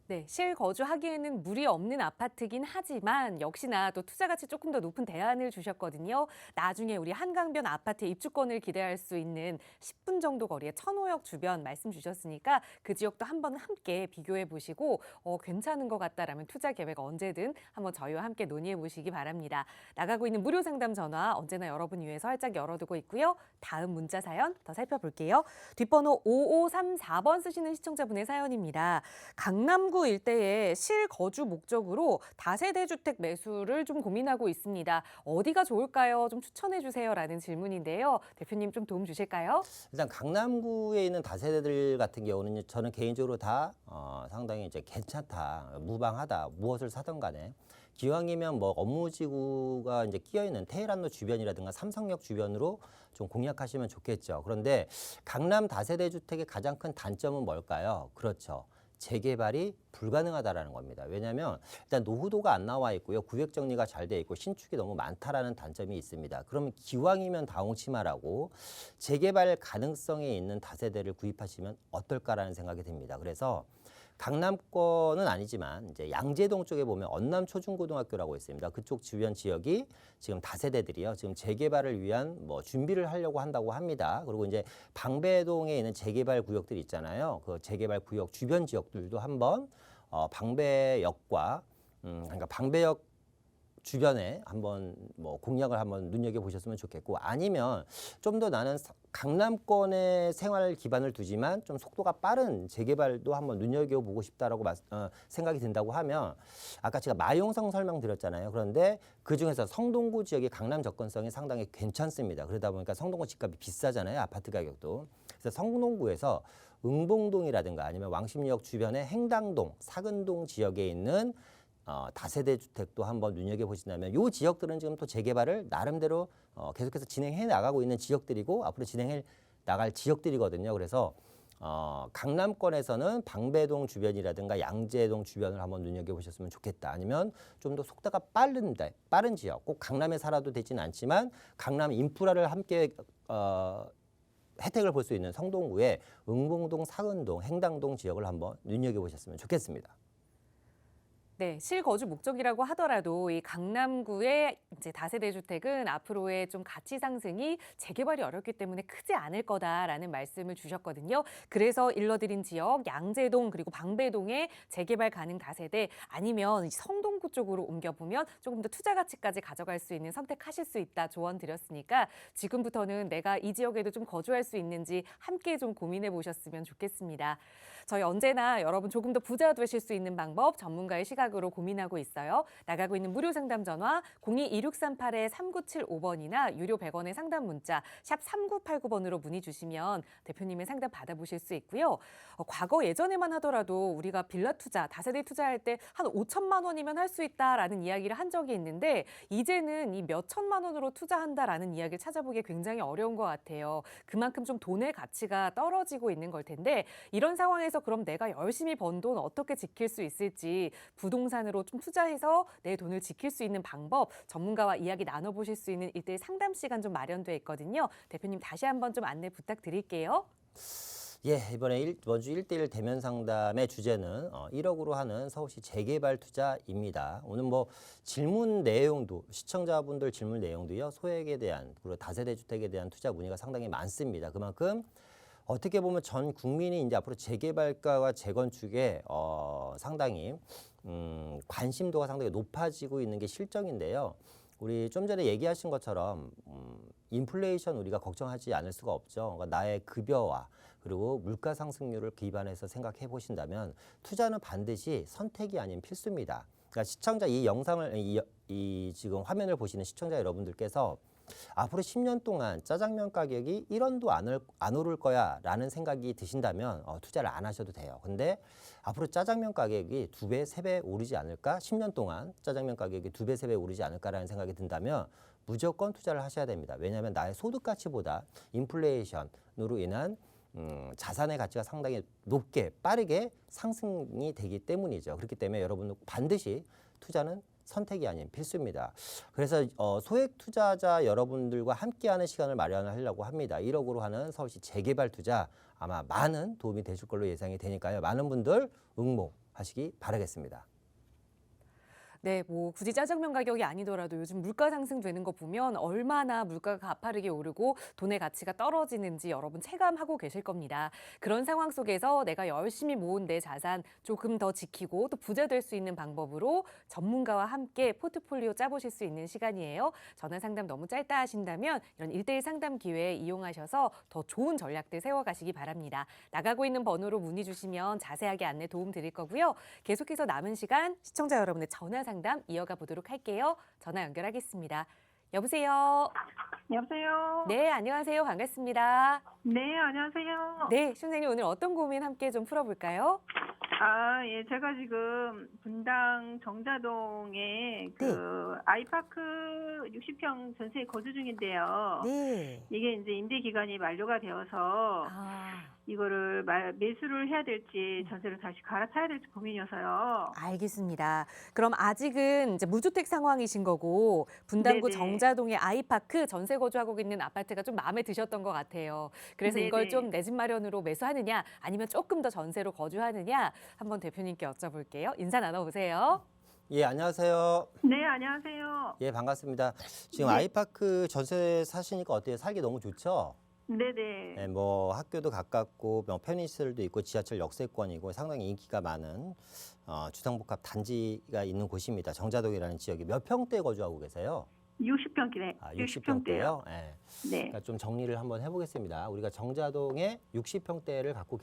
Speaker 1: 네, 실거주하기에는 무리 없는 아파트긴 하지만 역시나 또 투자 가치 조금 더 높은 대안을 주셨거든요. 나중에 우리 한강변 아파트에 입주권을 기대할 수 있는 10분 정도 거리의 천호역 주변 말씀 주셨으니까 그 지역도 한번 함께 비교해 보시고 괜찮은 것 같다라면 투자 계획 언제든 한번 저희와 함께 논의해 보시기 바랍니다. 나가고 있는 무료 상담 전화 언제나 여러분 위해서 활짝 열어두고 있고요. 다음 문자 사연 더 살펴볼게요. 뒷번호 5534번 쓰시는 시청자분의 사연입니다. 강남구 일대에 실거주 목적으로 다세대 주택 매수를 좀 고민하고 있습니다. 어디가 좋을까요? 좀 추천해 주세요라는 질문인데요. 대표님 좀 도움 주실까요?
Speaker 2: 일단 강남구에 있는 다세대들 같은 경우는 저는 개인적으로 다 상당히 이제 괜찮다, 무방하다, 무엇을 사든 간에 기왕이면 뭐 업무지구가 이제 끼어 있는 테헤란로 주변이라든가 삼성역 주변으로 좀 공략하시면 좋겠죠. 그런데 강남 다세대 주택의 가장 큰 단점은 뭘까요? 그렇죠. 재개발이 불가능하다라는 겁니다. 왜냐하면 일단 노후도가 안 나와 있고요. 구역 정리가 잘 돼 있고 신축이 너무 많다라는 단점이 있습니다. 그러면 기왕이면 다홍치마라고 재개발 가능성이 있는 다세대를 구입하시면 어떨까라는 생각이 듭니다. 그래서 강남권은 아니지만 이제 양재동 쪽에 보면 언남초중고등학교라고 있습니다. 그쪽 주변 지역이 지금 다세대들이요. 지금 재개발을 위한 뭐 준비를 하려고 한다고 합니다. 그리고 이제 방배동에 있는 재개발 구역들 있잖아요. 그 재개발 구역 주변 지역들도 한번 방배역과 그러니까 방배역 주변에 한번 뭐 공략을 한번 눈여겨 보셨으면 좋겠고 아니면 좀 더 나는 강남권의 생활 기반을 두지만 좀 속도가 빠른 재개발도 한번 눈여겨 보고 싶다라고 생각이 든다고 하면 아까 제가 마용성 설명드렸잖아요. 그런데 그 중에서 성동구 지역의 강남 접근성이 상당히 괜찮습니다. 그러다 보니까 성동구 집값이 비싸잖아요. 아파트 가격도. 그래서 성동구에서 응봉동이라든가 아니면 왕십리역 주변의 행당동, 사근동 지역에 있는 다세대 주택도 한번 눈여겨보신다면 이 지역들은 지금 또 재개발을 나름대로 계속해서 진행해 나가고 있는 지역들이고 앞으로 진행해 나갈 지역들이거든요. 그래서 강남권에서는 방배동 주변이라든가 양재동 주변을 한번 눈여겨보셨으면 좋겠다. 아니면 좀 더 속도가 빠른 지역, 꼭 강남에 살아도 되지는 않지만 강남 인프라를 함께 혜택을 볼 수 있는 성동구의 응봉동, 사근동, 행당동 지역을 한번 눈여겨보셨으면 좋겠습니다.
Speaker 1: 네, 실거주 목적이라고 하더라도 이 강남구의 이제 다세대 주택은 앞으로의 좀 가치 상승이 재개발이 어렵기 때문에 크지 않을 거다라는 말씀을 주셨거든요. 그래서 일러드린 지역 양재동 그리고 방배동의 재개발 가능 다세대 아니면 성동구 쪽으로 옮겨보면 조금 더 투자 가치까지 가져갈 수 있는 선택하실 수 있다 조언 드렸으니까 지금부터는 내가 이 지역에도 좀 거주할 수 있는지 함께 좀 고민해 보셨으면 좋겠습니다. 저희 언제나 여러분 조금 더 부자 되실 수 있는 방법 전문가의 시각으로 생각으로 고민하고 있어요. 나가고 있는 무료 상담 전화 02-2638-3975번이나 유료 100원의 상담 문자 샵 3989번으로 문의 주시면 대표님의 상담 받아보실 수 있고요. 과거 예전에만 하더라도 우리가 빌라 투자, 다세대 투자할 때 한 5천만 원이면 할 수 있다라는 이야기를 한 적이 있는데 이제는 이 몇 천만 원으로 투자한다라는 이야기를 찾아보기 굉장히 어려운 것 같아요. 그만큼 좀 돈의 가치가 떨어지고 있는 걸 텐데 이런 상황에서 그럼 내가 열심히 번 돈 어떻게 지킬 수 있을지 부동산으로 좀 투자해서 내 돈을 지킬 수 있는 방법 전문가와 이야기 나눠보실 수 있는 1:1 상담 시간 좀 마련돼 있거든요. 대표님 다시 한번 좀 안내 부탁드릴게요.
Speaker 2: 예, 이번 주 1:1 대면 상담의 주제는 1억으로 하는 서울시 재개발 투자입니다. 오늘 뭐 질문 내용도 시청자분들 질문 내용도요. 소액에 대한 그리고 다세대 주택에 대한 투자 문의가 상당히 많습니다. 그만큼 어떻게 보면 전 국민이 이제 앞으로 재개발가와 재건축에 상당히 관심도가 상당히 높아지고 있는 게 실정인데요. 우리 좀 전에 얘기하신 것처럼 인플레이션 우리가 걱정하지 않을 수가 없죠. 그러니까 나의 급여와 그리고 물가 상승률을 기반해서 생각해 보신다면 투자는 반드시 선택이 아닌 필수입니다. 그러니까 시청자 이 영상을 이 지금 화면을 보시는 시청자 여러분들께서 앞으로 10년 동안 짜장면 가격이 1원도 안 오를 거야라는 생각이 드신다면 투자를 안 하셔도 돼요. 근데 앞으로 짜장면 가격이 2배, 3배 오르지 않을까? 10년 동안 짜장면 가격이 2배, 3배 오르지 않을까라는 생각이 든다면 무조건 투자를 하셔야 됩니다. 왜냐하면 나의 소득 가치보다 인플레이션으로 인한 자산의 가치가 상당히 높게 빠르게 상승이 되기 때문이죠. 그렇기 때문에 여러분은 반드시 투자는 선택이 아닌 필수입니다. 그래서 소액 투자자 여러분들과 함께하는 시간을 마련하려고 합니다. 1억으로 하는 서울시 재개발 투자 아마 많은 도움이 되실 걸로 예상이 되니까요. 많은 분들 응모하시기 바라겠습니다.
Speaker 1: 네, 뭐 굳이 짜장면 가격이 아니더라도 요즘 물가 상승되는 거 보면 얼마나 물가가 가파르게 오르고 돈의 가치가 떨어지는지 여러분 체감하고 계실 겁니다. 그런 상황 속에서 내가 열심히 모은 내 자산 조금 더 지키고 또 부자 될 수 있는 방법으로 전문가와 함께 포트폴리오 짜보실 수 있는 시간이에요. 전화 상담 너무 짧다 하신다면 이런 1:1 상담 기회 이용하셔서 더 좋은 전략들 세워가시기 바랍니다. 나가고 있는 번호로 문의 주시면 자세하게 안내 도움 드릴 거고요. 계속해서 남은 시간 시청자 여러분의 전화 상담 이어가 보도록 할게요. 전화 연결하겠습니다. 여보세요.
Speaker 5: 여보세요.
Speaker 1: 네, 안녕하세요. 반갑습니다.
Speaker 5: 네, 안녕하세요.
Speaker 1: 네, 선생님 오늘 어떤 고민 함께 좀 풀어볼까요?
Speaker 5: 예, 제가 지금 분당 정자동에 그 아이파크 60평 전세 거주 중인데요.
Speaker 1: 네.
Speaker 5: 이게 이제 임대 기간이 만료가 되어서 이거를 매수를 해야 될지 전세를 다시 갈아타야 될지 고민이어서요.
Speaker 1: 알겠습니다. 그럼 아직은 이제 무주택 상황이신 거고 분당구
Speaker 5: 네네.
Speaker 1: 정자동의 아이파크 전세 거주하고 있는 아파트가 좀 마음에 드셨던 것 같아요. 그래서 이걸
Speaker 5: 네네.
Speaker 1: 좀 내 집 마련으로 매수하느냐 아니면 조금 더 전세로 거주하느냐 한번 대표님께 여쭤볼게요. 인사 나눠보세요.
Speaker 2: 예, 안녕하세요.
Speaker 5: 네, 안녕하세요.
Speaker 2: 예, 반갑습니다. 지금
Speaker 5: 네.
Speaker 2: 아이파크 전세 사시니까 어때요? 살기 너무 좋죠?
Speaker 5: 네네.
Speaker 2: 네, 뭐 학교도 가깝고 뭐 편의시설도 있고 지하철 역세권이고 상당히 인기가 많은 주상복합 단지가 있는 곳입니다. 정자동이라는 지역이 몇 평대 거주하고 계세요?
Speaker 5: 60평대.
Speaker 2: 60평대요. 네.
Speaker 5: 네.
Speaker 2: 그러니까 좀 정리를 한번 해보겠습니다. 우리가 정자동에 60평대를 갖고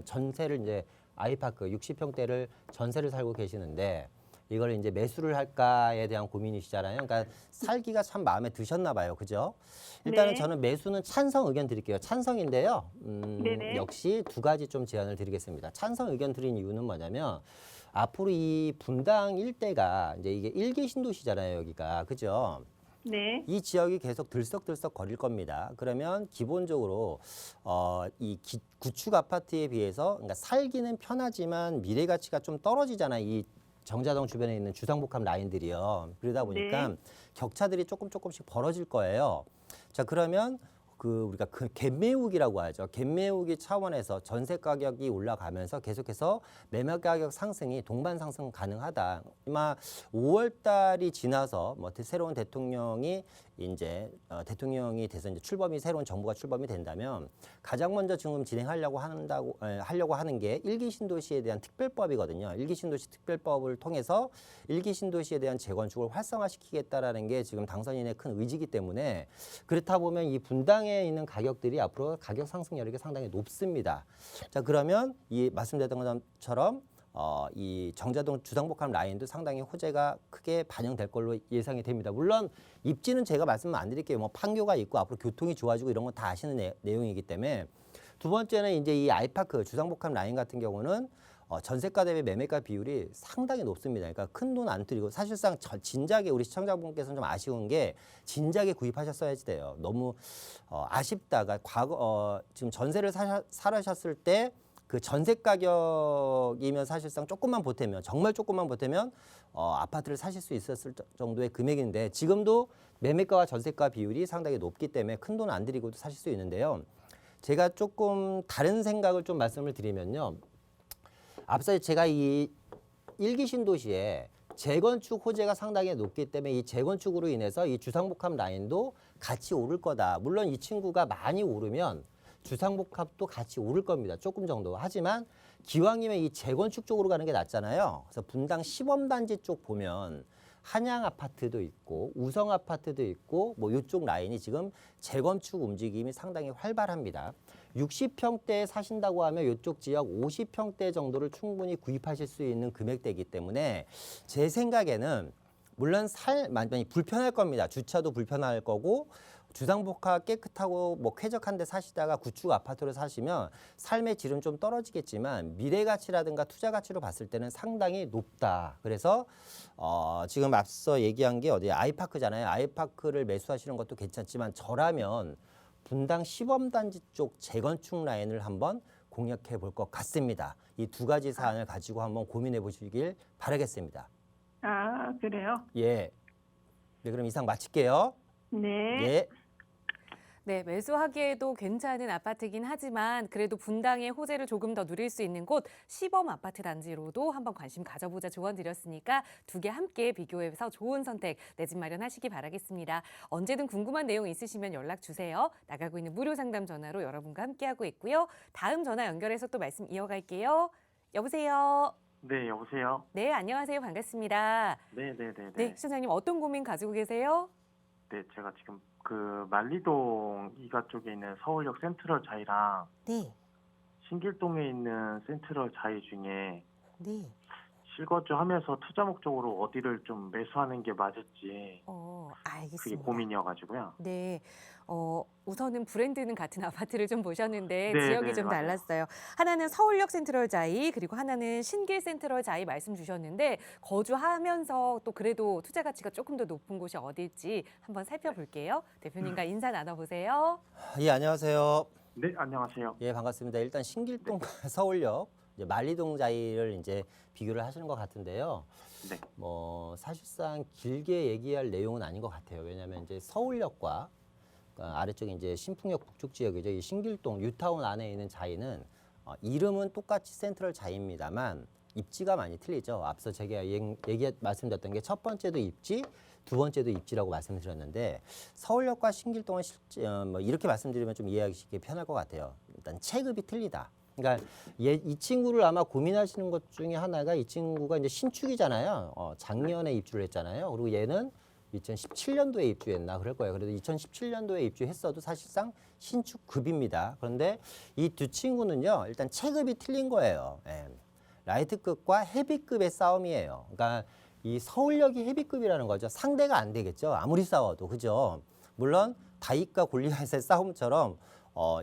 Speaker 2: 전세를 이제 아이파크 60평대를 전세를 살고 계시는데 이걸 이제 매수를 할까에 대한 고민이시잖아요. 그러니까 살기가 참 마음에 드셨나 봐요. 그죠? 일단은
Speaker 5: 네.
Speaker 2: 저는 매수는 찬성 의견 드릴게요. 찬성인데요.
Speaker 5: 네네.
Speaker 2: 역시 두 가지 좀 제안을 드리겠습니다. 찬성 의견 드린 이유는 뭐냐면 앞으로 이 분당 일대가 이제 이게 1기 신도시잖아요. 여기가. 그죠?
Speaker 5: 네.
Speaker 2: 이 지역이 계속 들썩들썩 거릴 겁니다. 그러면 기본적으로 이 구축 아파트에 비해서 그러니까 살기는 편하지만 미래 가치가 좀 떨어지잖아요. 이 정자동 주변에 있는 주상복합 라인들이요. 그러다 보니까 격차들이 조금씩 벌어질 거예요. 자, 그러면 우리가 갭매우기라고 하죠. 갭매우기 차원에서 전세 가격이 올라가면서 계속해서 매매 가격 상승이 동반 상승 가능하다. 아마 5월 달이 지나서 뭐 새로운 대통령이 이제 대통령이 돼서 이제 새로운 정부가 출범이 된다면 가장 먼저 지금 진행하려고 하는 게 1기 신도시에 대한 특별법이거든요. 1기 신도시 특별법을 통해서 1기 신도시에 대한 재건축을 활성화시키겠다라는 게 지금 당선인의 큰 의지이기 때문에 그렇다 보면 이 분당에 있는 가격들이 앞으로 가격 상승 여력이 상당히 높습니다. 자, 그러면 이 말씀드렸던 것처럼 이 정자동 주상복합 라인도 상당히 호재가 크게 반영될 걸로 예상이 됩니다. 물론 입지는 제가 말씀 안 드릴게요. 뭐 판교가 있고 앞으로 교통이 좋아지고 이런 건 다 아시는 내용이기 때문에 두 번째는 이제 이 아이파크 주상복합 라인 같은 경우는 전세가 대비 매매가 비율이 상당히 높습니다. 그러니까 큰 돈 안 들이고 사실상 진작에 우리 시청자분께서는 좀 아쉬운 게 진작에 구입하셨어야지 돼요. 너무 아쉽다가 과거 지금 전세를 사셨을 때 그 전세 가격이면 사실상 조금만 보태면 정말 조금만 보태면 아파트를 사실 수 있었을 정도의 금액인데 지금도 매매가와 전세가 비율이 상당히 높기 때문에 큰 돈 안 들이고도 사실 수 있는데요. 제가 조금 다른 생각을 좀 말씀을 드리면요. 앞서 제가 이 1기 신도시에 재건축 호재가 상당히 높기 때문에 이 재건축으로 인해서 이 주상복합 라인도 같이 오를 거다. 물론 이 친구가 많이 오르면 주상복합도 같이 오를 겁니다. 조금 정도. 하지만 기왕이면 이 재건축 쪽으로 가는 게 낫잖아요. 그래서 분당 시범단지 쪽 보면 한양 아파트도 있고 우성 아파트도 있고 뭐 이쪽 라인이 지금 재건축 움직임이 상당히 활발합니다. 60평대에 사신다고 하면 이쪽 지역 50평대 정도를 충분히 구입하실 수 있는 금액대이기 때문에 제 생각에는 물론 많이 불편할 겁니다. 주차도 불편할 거고 주상복합 깨끗하고 뭐 쾌적한 데 사시다가 구축 아파트로 사시면 삶의 질은 좀 떨어지겠지만 미래 가치라든가 투자 가치로 봤을 때는 상당히 높다. 그래서 지금 앞서 얘기한 게 어디야? 아이파크잖아요. 아이파크를 매수하시는 것도 괜찮지만 저라면 분당 시범단지 쪽 재건축 라인을 한번 공략해 볼 것 같습니다. 이 두 가지 사안을 가지고 한번 고민해 보시길 바라겠습니다.
Speaker 5: 아, 그래요?
Speaker 2: 예. 네, 그럼 이상 마칠게요.
Speaker 5: 네.
Speaker 2: 예.
Speaker 1: 네, 매수하기에도 괜찮은 아파트긴 하지만 그래도 분당의 호재를 조금 더 누릴 수 있는 곳 시범 아파트 단지로도 한번 관심 가져보자 조언 드렸으니까 두 개 함께 비교해서 좋은 선택 내 집 마련하시기 바라겠습니다. 언제든 궁금한 내용 있으시면 연락 주세요. 나가고 있는 무료 상담 전화로 여러분과 함께하고 있고요. 다음 전화 연결해서 또 말씀 이어갈게요. 여보세요.
Speaker 6: 네, 여보세요.
Speaker 1: 네, 안녕하세요. 반갑습니다.
Speaker 6: 네.
Speaker 1: 네, 시청자님 어떤 고민 가지고 계세요?
Speaker 6: 네, 제가 지금 그 만리동 이가 쪽에 있는 서울역 센트럴 자이랑
Speaker 1: 네.
Speaker 6: 신길동에 있는 센트럴 자이 중에
Speaker 1: 네.
Speaker 6: 실거주하면서 투자 목적으로 어디를 좀 매수하는 게 맞을지 그게
Speaker 1: 알겠습니다.
Speaker 6: 고민이어가지고요.
Speaker 1: 네. 우선은 브랜드는 같은 아파트를 좀 보셨는데
Speaker 6: 네,
Speaker 1: 지역이
Speaker 6: 네,
Speaker 1: 좀
Speaker 6: 맞아요.
Speaker 1: 달랐어요. 하나는 서울역 센트럴 자이 그리고 하나는 신길 센트럴 자이 말씀 주셨는데 거주하면서 또 그래도 투자 가치가 조금 더 높은 곳이 어딜지 한번 살펴볼게요. 대표님과 인사 나눠보세요.
Speaker 2: 예, 안녕하세요.
Speaker 6: 네, 안녕하세요.
Speaker 2: 예, 반갑습니다. 일단 신길동 서울역 이제 만리동 자이를 이제 비교를 하시는 것 같은데요.
Speaker 6: 네.
Speaker 2: 뭐 사실상 길게 얘기할 내용은 아닌 것 같아요. 왜냐하면 이제 서울역과 아래쪽에 이제 신풍역 북쪽 지역이죠. 이 신길동 뉴타운 안에 있는 자이는 이름은 똑같이 센트럴 자이입니다만 입지가 많이 틀리죠. 앞서 제가 말씀드렸던 게 첫 번째도 입지, 두 번째도 입지라고 말씀드렸는데 서울역과 신길동은 실제 뭐 이렇게 말씀드리면 좀 이해하기 편할 것 같아요. 일단 체급이 틀리다. 그러니까 이 친구를 아마 고민하시는 것 중에 하나가 이 친구가 이제 신축이잖아요. 작년에 입주를 했잖아요. 그리고 얘는 2017년도에 입주했나 그럴 거예요. 그래도 2017년도에 입주했어도 사실상 신축급입니다. 그런데 이 두 친구는요. 일단 체급이 틀린 거예요. 예. 라이트급과 헤비급의 싸움이에요. 그러니까 이 서울역이 헤비급이라는 거죠. 상대가 안 되겠죠. 아무리 싸워도. 그죠? 물론 다윗과 골리앗의 싸움처럼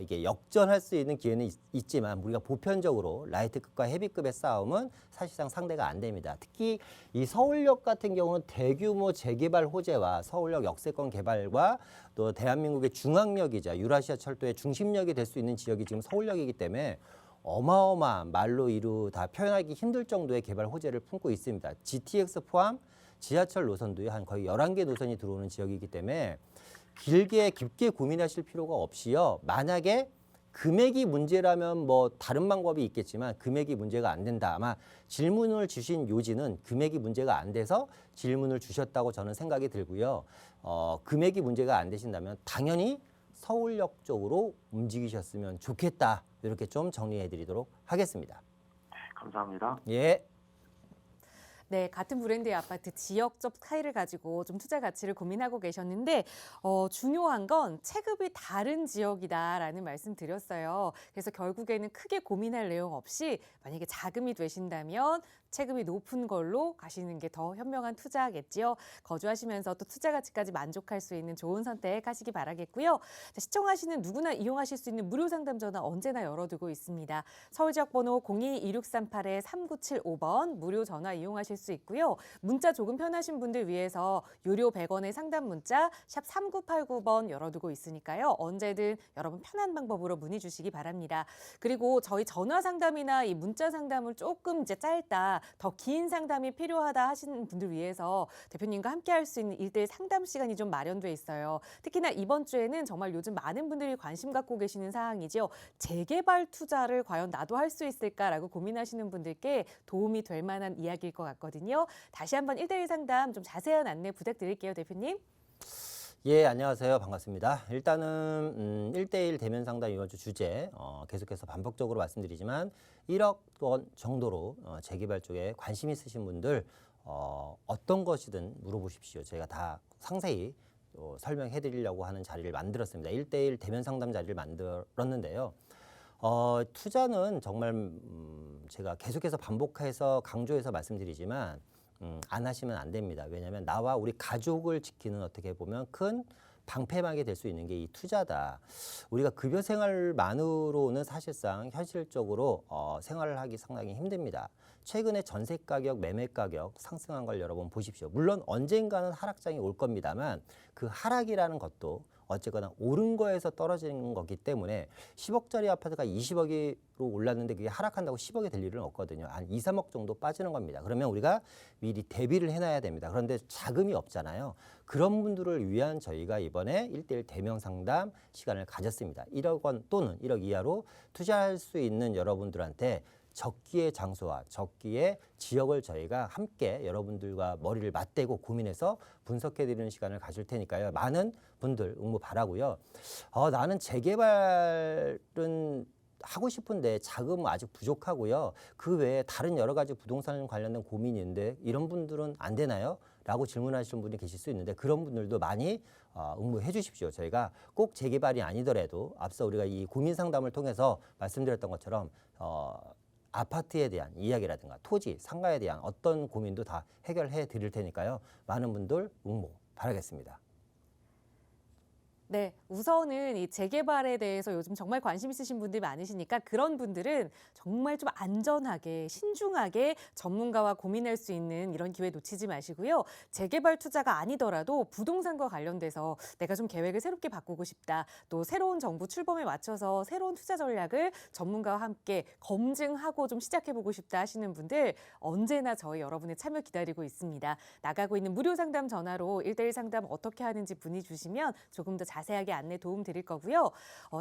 Speaker 2: 이게 역전할 수 있는 기회는 있지만 우리가 보편적으로 라이트급과 헤비급의 싸움은 사실상 상대가 안 됩니다. 특히 이 서울역 같은 경우는 대규모 재개발 호재와 서울역 역세권 개발과 또 대한민국의 중앙역이자 유라시아 철도의 중심역이 될 수 있는 지역이 지금 서울역이기 때문에 어마어마한 말로 다 표현하기 힘들 정도의 개발 호재를 품고 있습니다. GTX 포함 지하철 노선도요. 한 거의 11개 노선이 들어오는 지역이기 때문에 깊게 고민하실 필요가 없이요. 만약에 금액이 문제라면 뭐 다른 방법이 있겠지만 금액이 문제가 안 된다. 아마 질문을 주신 요지는 금액이 문제가 안 돼서 질문을 주셨다고 저는 생각이 들고요. 금액이 문제가 안 되신다면 당연히 서울역 쪽으로 움직이셨으면 좋겠다. 이렇게 좀 정리해 드리도록 하겠습니다.
Speaker 6: 네, 감사합니다.
Speaker 2: 예.
Speaker 1: 네, 같은 브랜드의 아파트 지역적 차이를 가지고 좀 투자 가치를 고민하고 계셨는데 중요한 건 체급이 다른 지역이다라는 말씀 드렸어요. 그래서 결국에는 크게 고민할 내용 없이 만약에 자금이 되신다면 체급이 높은 걸로 가시는 게 더 현명한 투자겠지요. 거주하시면서 또 투자 가치까지 만족할 수 있는 좋은 선택하시기 바라겠고요. 자, 시청하시는 누구나 이용하실 수 있는 무료 상담 전화 언제나 열어두고 있습니다. 서울 지역 번호 02-2638-3975번 무료 전화 이용하실 수 있고요. 문자 조금 편하신 분들 위해서 유료 100원의 상담 문자 샵 3989번 열어두고 있으니까요. 언제든 여러분 편한 방법으로 문의 주시기 바랍니다. 그리고 저희 전화 상담이나 이 문자 상담을 조금 이제 짧다, 더 긴 상담이 필요하다 하시는 분들 위해서 대표님과 함께 할 수 있는 1대1 상담 시간이 좀 마련돼 있어요. 특히나 이번 주에는 정말 요즘 많은 분들이 관심 갖고 계시는 사항이죠. 재개발 투자를 과연 나도 할 수 있을까라고 고민하시는 분들께 도움이 될 만한 이야기일 것 같거든요. 다시 한번 1대1 상담 좀 자세한 안내 부탁드릴게요, 대표님.
Speaker 2: 예, 안녕하세요. 반갑습니다. 일단은 1대1 대면 상담 이번 주 주제 계속해서 반복적으로 말씀드리지만 1억 원 정도로 재개발 쪽에 관심 있으신 분들 어떤 것이든 물어보십시오. 제가 다 상세히 설명해 드리려고 하는 자리를 만들었습니다. 1대1 대면 상담 자리를 만들었는데요. 투자는 정말 제가 계속해서 반복해서 강조해서 말씀드리지만 안 하시면 안 됩니다. 왜냐하면 나와 우리 가족을 지키는 어떻게 보면 큰 방패막이 될 수 있는 게 이 투자다. 우리가 급여 생활만으로는 사실상 현실적으로 생활을 하기 상당히 힘듭니다. 최근에 전세 가격, 매매 가격 상승한 걸 여러분 보십시오. 물론 언젠가는 하락장이 올 겁니다만 그 하락이라는 것도 어쨌거나 오른 거에서 떨어지는 거기 때문에 10억짜리 아파트가 20억으로 올랐는데 그게 하락한다고 10억이 될 일은 없거든요. 한 2, 3억 정도 빠지는 겁니다. 그러면 우리가 미리 대비를 해놔야 됩니다. 그런데 자금이 없잖아요. 그런 분들을 위한 저희가 이번에 1대1 대면 상담 시간을 가졌습니다. 1억 원 또는 1억 이하로 투자할 수 있는 여러분들한테 적기의 장소와 적기의 지역을 저희가 함께 여러분들과 머리를 맞대고 고민해서 분석해드리는 시간을 가질 테니까요. 많은 분들 응모 바라고요. 나는 재개발은 하고 싶은데 자금은 아직 부족하고요. 그 외에 다른 여러 가지 부동산 관련된 고민이 있는데 이런 분들은 안 되나요? 라고 질문하시는 분이 계실 수 있는데 그런 분들도 많이 응모해 주십시오. 저희가 꼭 재개발이 아니더라도 앞서 우리가 이 고민 상담을 통해서 말씀드렸던 것처럼 아파트에 대한 이야기라든가 토지, 상가에 대한 어떤 고민도 다 해결해 드릴 테니까요. 많은 분들 응모 바라겠습니다.
Speaker 1: 네, 우선은 이 재개발에 대해서 요즘 정말 관심 있으신 분들이 많으시니까 그런 분들은 정말 좀 안전하게, 신중하게 전문가와 고민할 수 있는 이런 기회 놓치지 마시고요. 재개발 투자가 아니더라도 부동산과 관련돼서 내가 좀 계획을 새롭게 바꾸고 싶다. 또 새로운 정부 출범에 맞춰서 새로운 투자 전략을 전문가와 함께 검증하고 좀 시작해보고 싶다 하시는 분들 언제나 저희 여러분의 참여 기다리고 있습니다. 나가고 있는 무료 상담 전화로 1대1 상담 어떻게 하는지 문의 주시면 조금 더 자세하게 안내 도움 드릴 거고요.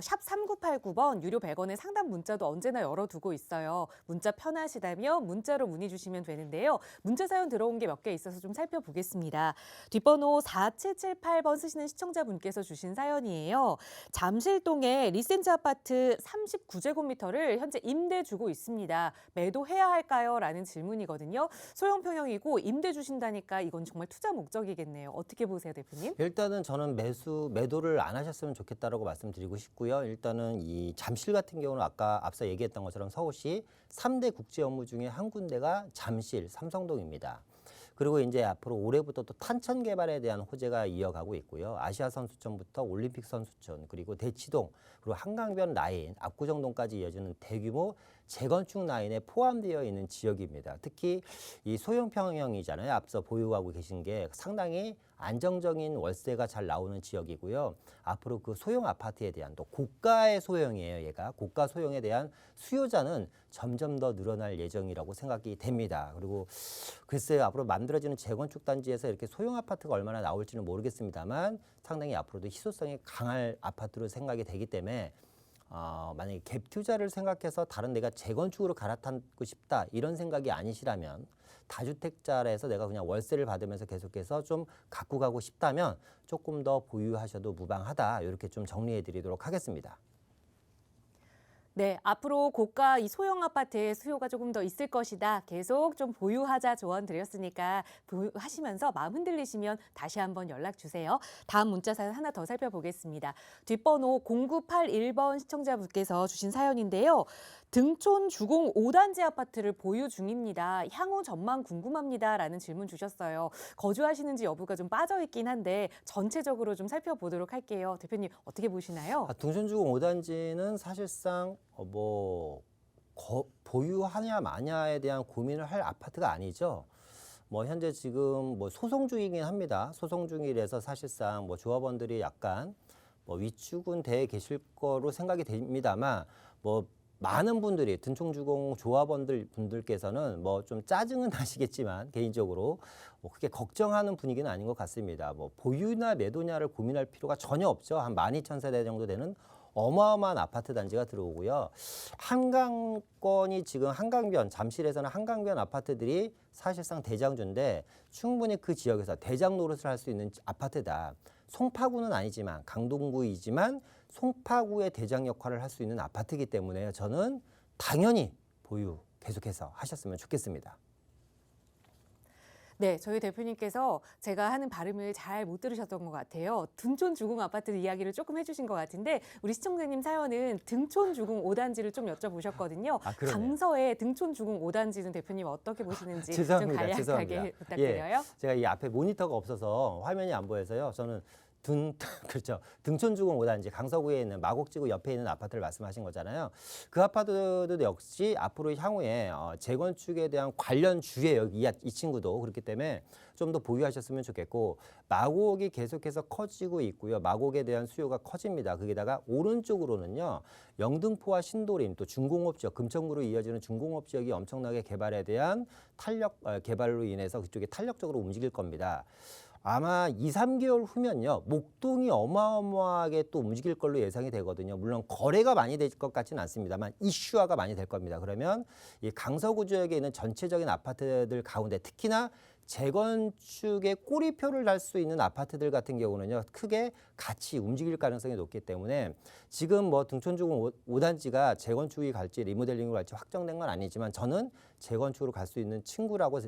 Speaker 1: 샵 3989번 유료 100원의 상담 문자도 언제나 열어두고 있어요. 문자 편하시다면 문자로 문의 주시면 되는데요. 문자 사연 들어온 게 몇 개 있어서 좀 살펴보겠습니다. 뒷번호 4778번 쓰시는 시청자분께서 주신 사연이에요. 잠실동에 리센즈 아파트 39제곱미터를 현재 임대 주고 있습니다. 매도해야 할까요? 라는 질문이거든요. 소형 평형이고 임대 주신다니까 이건 정말 투자 목적이겠네요. 어떻게 보세요, 대표님?
Speaker 2: 일단은 저는 매도를 안 하셨으면 좋겠다라고 말씀드리고 싶고요. 일단은 이 잠실 같은 경우는 아까 앞서 얘기했던 것처럼 서울시 3대 국제 업무 중에 한 군데가 잠실 삼성동입니다. 그리고 이제 앞으로 올해부터 또 탄천 개발에 대한 호재가 이어가고 있고요. 아시아 선수촌부터 올림픽 선수촌, 그리고 대치동, 그리고 한강변 라인, 압구정동까지 이어지는 대규모 재건축 라인에 포함되어 있는 지역입니다. 특히 이 소형 평형이잖아요. 앞서 보유하고 계신 게 상당히 안정적인 월세가 잘 나오는 지역이고요. 앞으로 그 소형 아파트에 대한 또 고가의 소형이에요. 얘가 고가 소형에 대한 수요자는 점점 더 늘어날 예정이라고 생각이 됩니다. 그리고 글쎄요, 앞으로 만들어지는 재건축 단지에서 이렇게 소형 아파트가 얼마나 나올지는 모르겠습니다만 상당히 앞으로도 희소성이 강할 아파트로 생각이 되기 때문에 만약에 갭 투자를 생각해서 다른 데가 재건축으로 갈아타고 싶다 이런 생각이 아니시라면 다주택자에서 내가 그냥 월세를 받으면서 계속해서 좀 갖고 가고 싶다면 조금 더 보유하셔도 무방하다 이렇게 좀 정리해 드리도록 하겠습니다.
Speaker 1: 네, 앞으로 고가 이 소형 아파트의 수요가 조금 더 있을 것이다. 계속 좀 보유하자 조언 드렸으니까 보유하시면서 마음 흔들리시면 다시 한번 연락 주세요. 다음 문자 사연 하나 더 살펴보겠습니다. 뒷번호 0981번 시청자분께서 주신 사연인데요. 등촌 주공 5단지 아파트를 보유 중입니다. 향후 전망 궁금합니다. 라는 질문 주셨어요. 거주하시는지 여부가 좀 빠져 있긴 한데 전체적으로 좀 살펴보도록 할게요. 대표님 어떻게 보시나요?
Speaker 2: 등촌주공 5단지는 사실상 보유하냐 마냐에 대한 고민을 할 아파트가 아니죠. 현재 지금 소송 중이긴 합니다. 소송 중이라서 사실상 조합원들이 약간 위축은 돼 계실 거로 생각이 됩니다만 많은 분들이 등촌주공 분들께서는 좀 짜증은 나시겠지만 개인적으로 그렇게 걱정하는 분위기는 아닌 것 같습니다. 보유나 매도냐를 고민할 필요가 전혀 없죠. 한 12,000세대 정도 되는 어마어마한 아파트 단지가 들어오고요. 한강권이 지금 잠실에서는 한강변 아파트들이 사실상 대장주인데 충분히 그 지역에서 대장 노릇을 할 수 있는 아파트다. 송파구는 아니지만 강동구이지만 송파구의 대장 역할을 할 수 있는 아파트이기 때문에 저는 당연히 보유 계속해서 하셨으면 좋겠습니다.
Speaker 1: 네, 저희 대표님께서 제가 하는 발음을 잘 못 들으셨던 것 같아요. 등촌 주공 아파트 이야기를 조금 해주신 것 같은데 우리 시청자님 사연은 등촌 주공 5단지를 좀 여쭤보셨거든요. 강서의 등촌 주공 5단지는 대표님 어떻게 보시는지 좀 간략하게 부탁드려요.
Speaker 2: 제가 이 앞에 모니터가 없어서 화면이 안 보여서요. 저는 그렇죠. 등촌주공 5단지 강서구에 있는 마곡지구 옆에 있는 아파트를 말씀하신 거잖아요. 그 아파트도 역시 앞으로 향후에 재건축에 대한 관련 주예요. 이 친구도 그렇기 때문에 좀 더 보유하셨으면 좋겠고 마곡이 계속해서 커지고 있고요. 마곡에 대한 수요가 커집니다. 거기다가 오른쪽으로는요. 영등포와 신도림 또 중공업 지역 금천구로 이어지는 중공업 지역이 엄청나게 개발에 대한 개발로 인해서 그쪽이 탄력적으로 움직일 겁니다. 아마 2, 3개월 후면요. 목동이 어마어마하게 또 움직일 걸로 예상이 되거든요. 물론 거래가 많이 될 것 같지는 않습니다만 이슈화가 많이 될 겁니다. 그러면 이 강서구 지역에 있는 전체적인 아파트들 가운데 특히나 재건축에 꼬리표를 달 수 있는 아파트들 같은 경우는요. 크게 같이 움직일 가능성이 높기 때문에 지금 등촌주공 5단지가 재건축이 갈지 리모델링으로 갈지 확정된 건 아니지만 저는 재건축으로 갈 수 있는 친구라고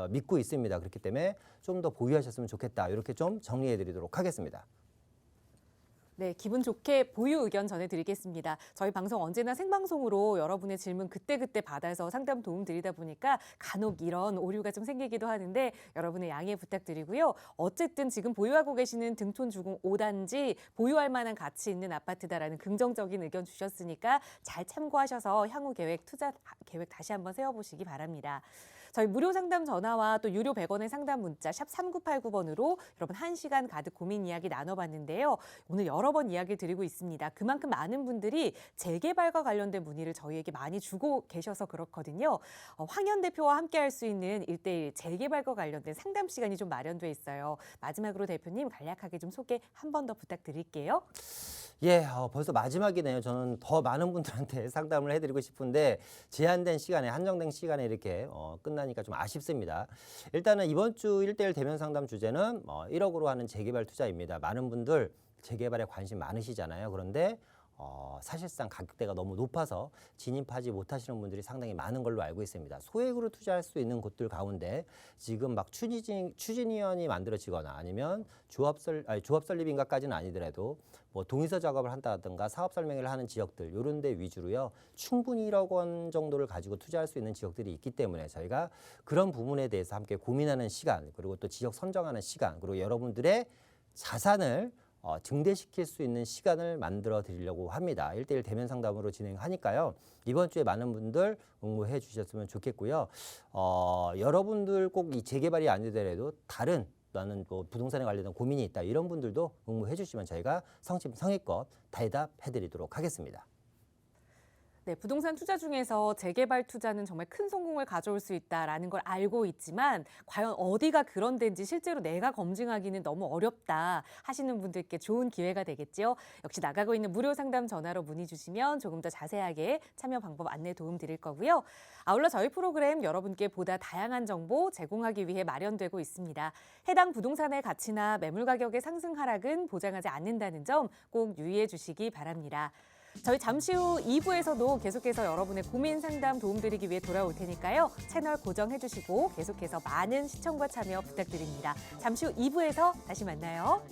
Speaker 2: 믿고 있습니다. 그렇기 때문에 좀 더 보유하셨으면 좋겠다. 이렇게 좀 정리해 드리도록 하겠습니다.
Speaker 1: 네, 기분 좋게 보유 의견 전해드리겠습니다. 저희 방송 언제나 생방송으로 여러분의 질문 그때그때 받아서 상담 도움 드리다 보니까 간혹 이런 오류가 좀 생기기도 하는데 여러분의 양해 부탁드리고요. 어쨌든 지금 보유하고 계시는 등촌주공 5단지 보유할 만한 가치 있는 아파트다라는 긍정적인 의견 주셨으니까 잘 참고하셔서 향후 투자 계획 다시 한번 세워보시기 바랍니다. 저희 무료 상담 전화와 또 유료 100원의 상담 문자 샵 3989번으로 여러분 1시간 가득 고민 이야기 나눠봤는데요. 오늘 여러 번 이야기 드리고 있습니다. 그만큼 많은 분들이 재개발과 관련된 문의를 저희에게 많이 주고 계셔서 그렇거든요. 황현 대표와 함께할 수 있는 1:1 재개발과 관련된 상담 시간이 좀 마련돼 있어요. 마지막으로 대표님 간략하게 좀 소개 한 번 더 부탁드릴게요.
Speaker 2: 예, 벌써 마지막이네요. 저는 더 많은 분들한테 상담을 해드리고 싶은데 제한된 시간에 한정된 시간에 이렇게 끝나니까 좀 아쉽습니다. 일단은 이번 주 1:1 대면 상담 주제는 1억으로 하는 재개발 투자입니다. 많은 분들 재개발에 관심 많으시잖아요. 그런데 사실상 가격대가 너무 높아서 진입하지 못하시는 분들이 상당히 많은 걸로 알고 있습니다. 소액으로 투자할 수 있는 곳들 가운데 지금 막 추진위원이 만들어지거나 아니면 조합 설립인가까지는 아니더라도 동의서 작업을 한다든가 사업 설명회를 하는 지역들 이런 데 위주로요. 충분히 1억 원 정도를 가지고 투자할 수 있는 지역들이 있기 때문에 저희가 그런 부분에 대해서 함께 고민하는 시간 그리고 또 지역 선정하는 시간 그리고 여러분들의 자산을 증대시킬 수 있는 시간을 만들어 드리려고 합니다. 1:1 대면 상담으로 진행하니까요. 이번 주에 많은 분들 응모해 주셨으면 좋겠고요. 여러분들 꼭 이 재개발이 아니더라도 다른 나는 부동산에 관련된 고민이 있다. 이런 분들도 응모해 주시면 저희가 성의껏 대답해 드리도록 하겠습니다.
Speaker 1: 네, 부동산 투자 중에서 재개발 투자는 정말 큰 성공을 가져올 수 있다라는 걸 알고 있지만 과연 어디가 그런 데인지 실제로 내가 검증하기는 너무 어렵다 하시는 분들께 좋은 기회가 되겠죠. 역시 나가고 있는 무료 상담 전화로 문의 주시면 조금 더 자세하게 참여 방법 안내 도움 드릴 거고요. 아울러 저희 프로그램 여러분께 보다 다양한 정보 제공하기 위해 마련되고 있습니다. 해당 부동산의 가치나 매물 가격의 상승 하락은 보장하지 않는다는 점 꼭 유의해 주시기 바랍니다. 저희 잠시 후 2부에서도 계속해서 여러분의 고민 상담 도움드리기 위해 돌아올 테니까요. 채널 고정해 주시고 계속해서 많은 시청과 참여 부탁드립니다. 잠시 후 2부에서 다시 만나요.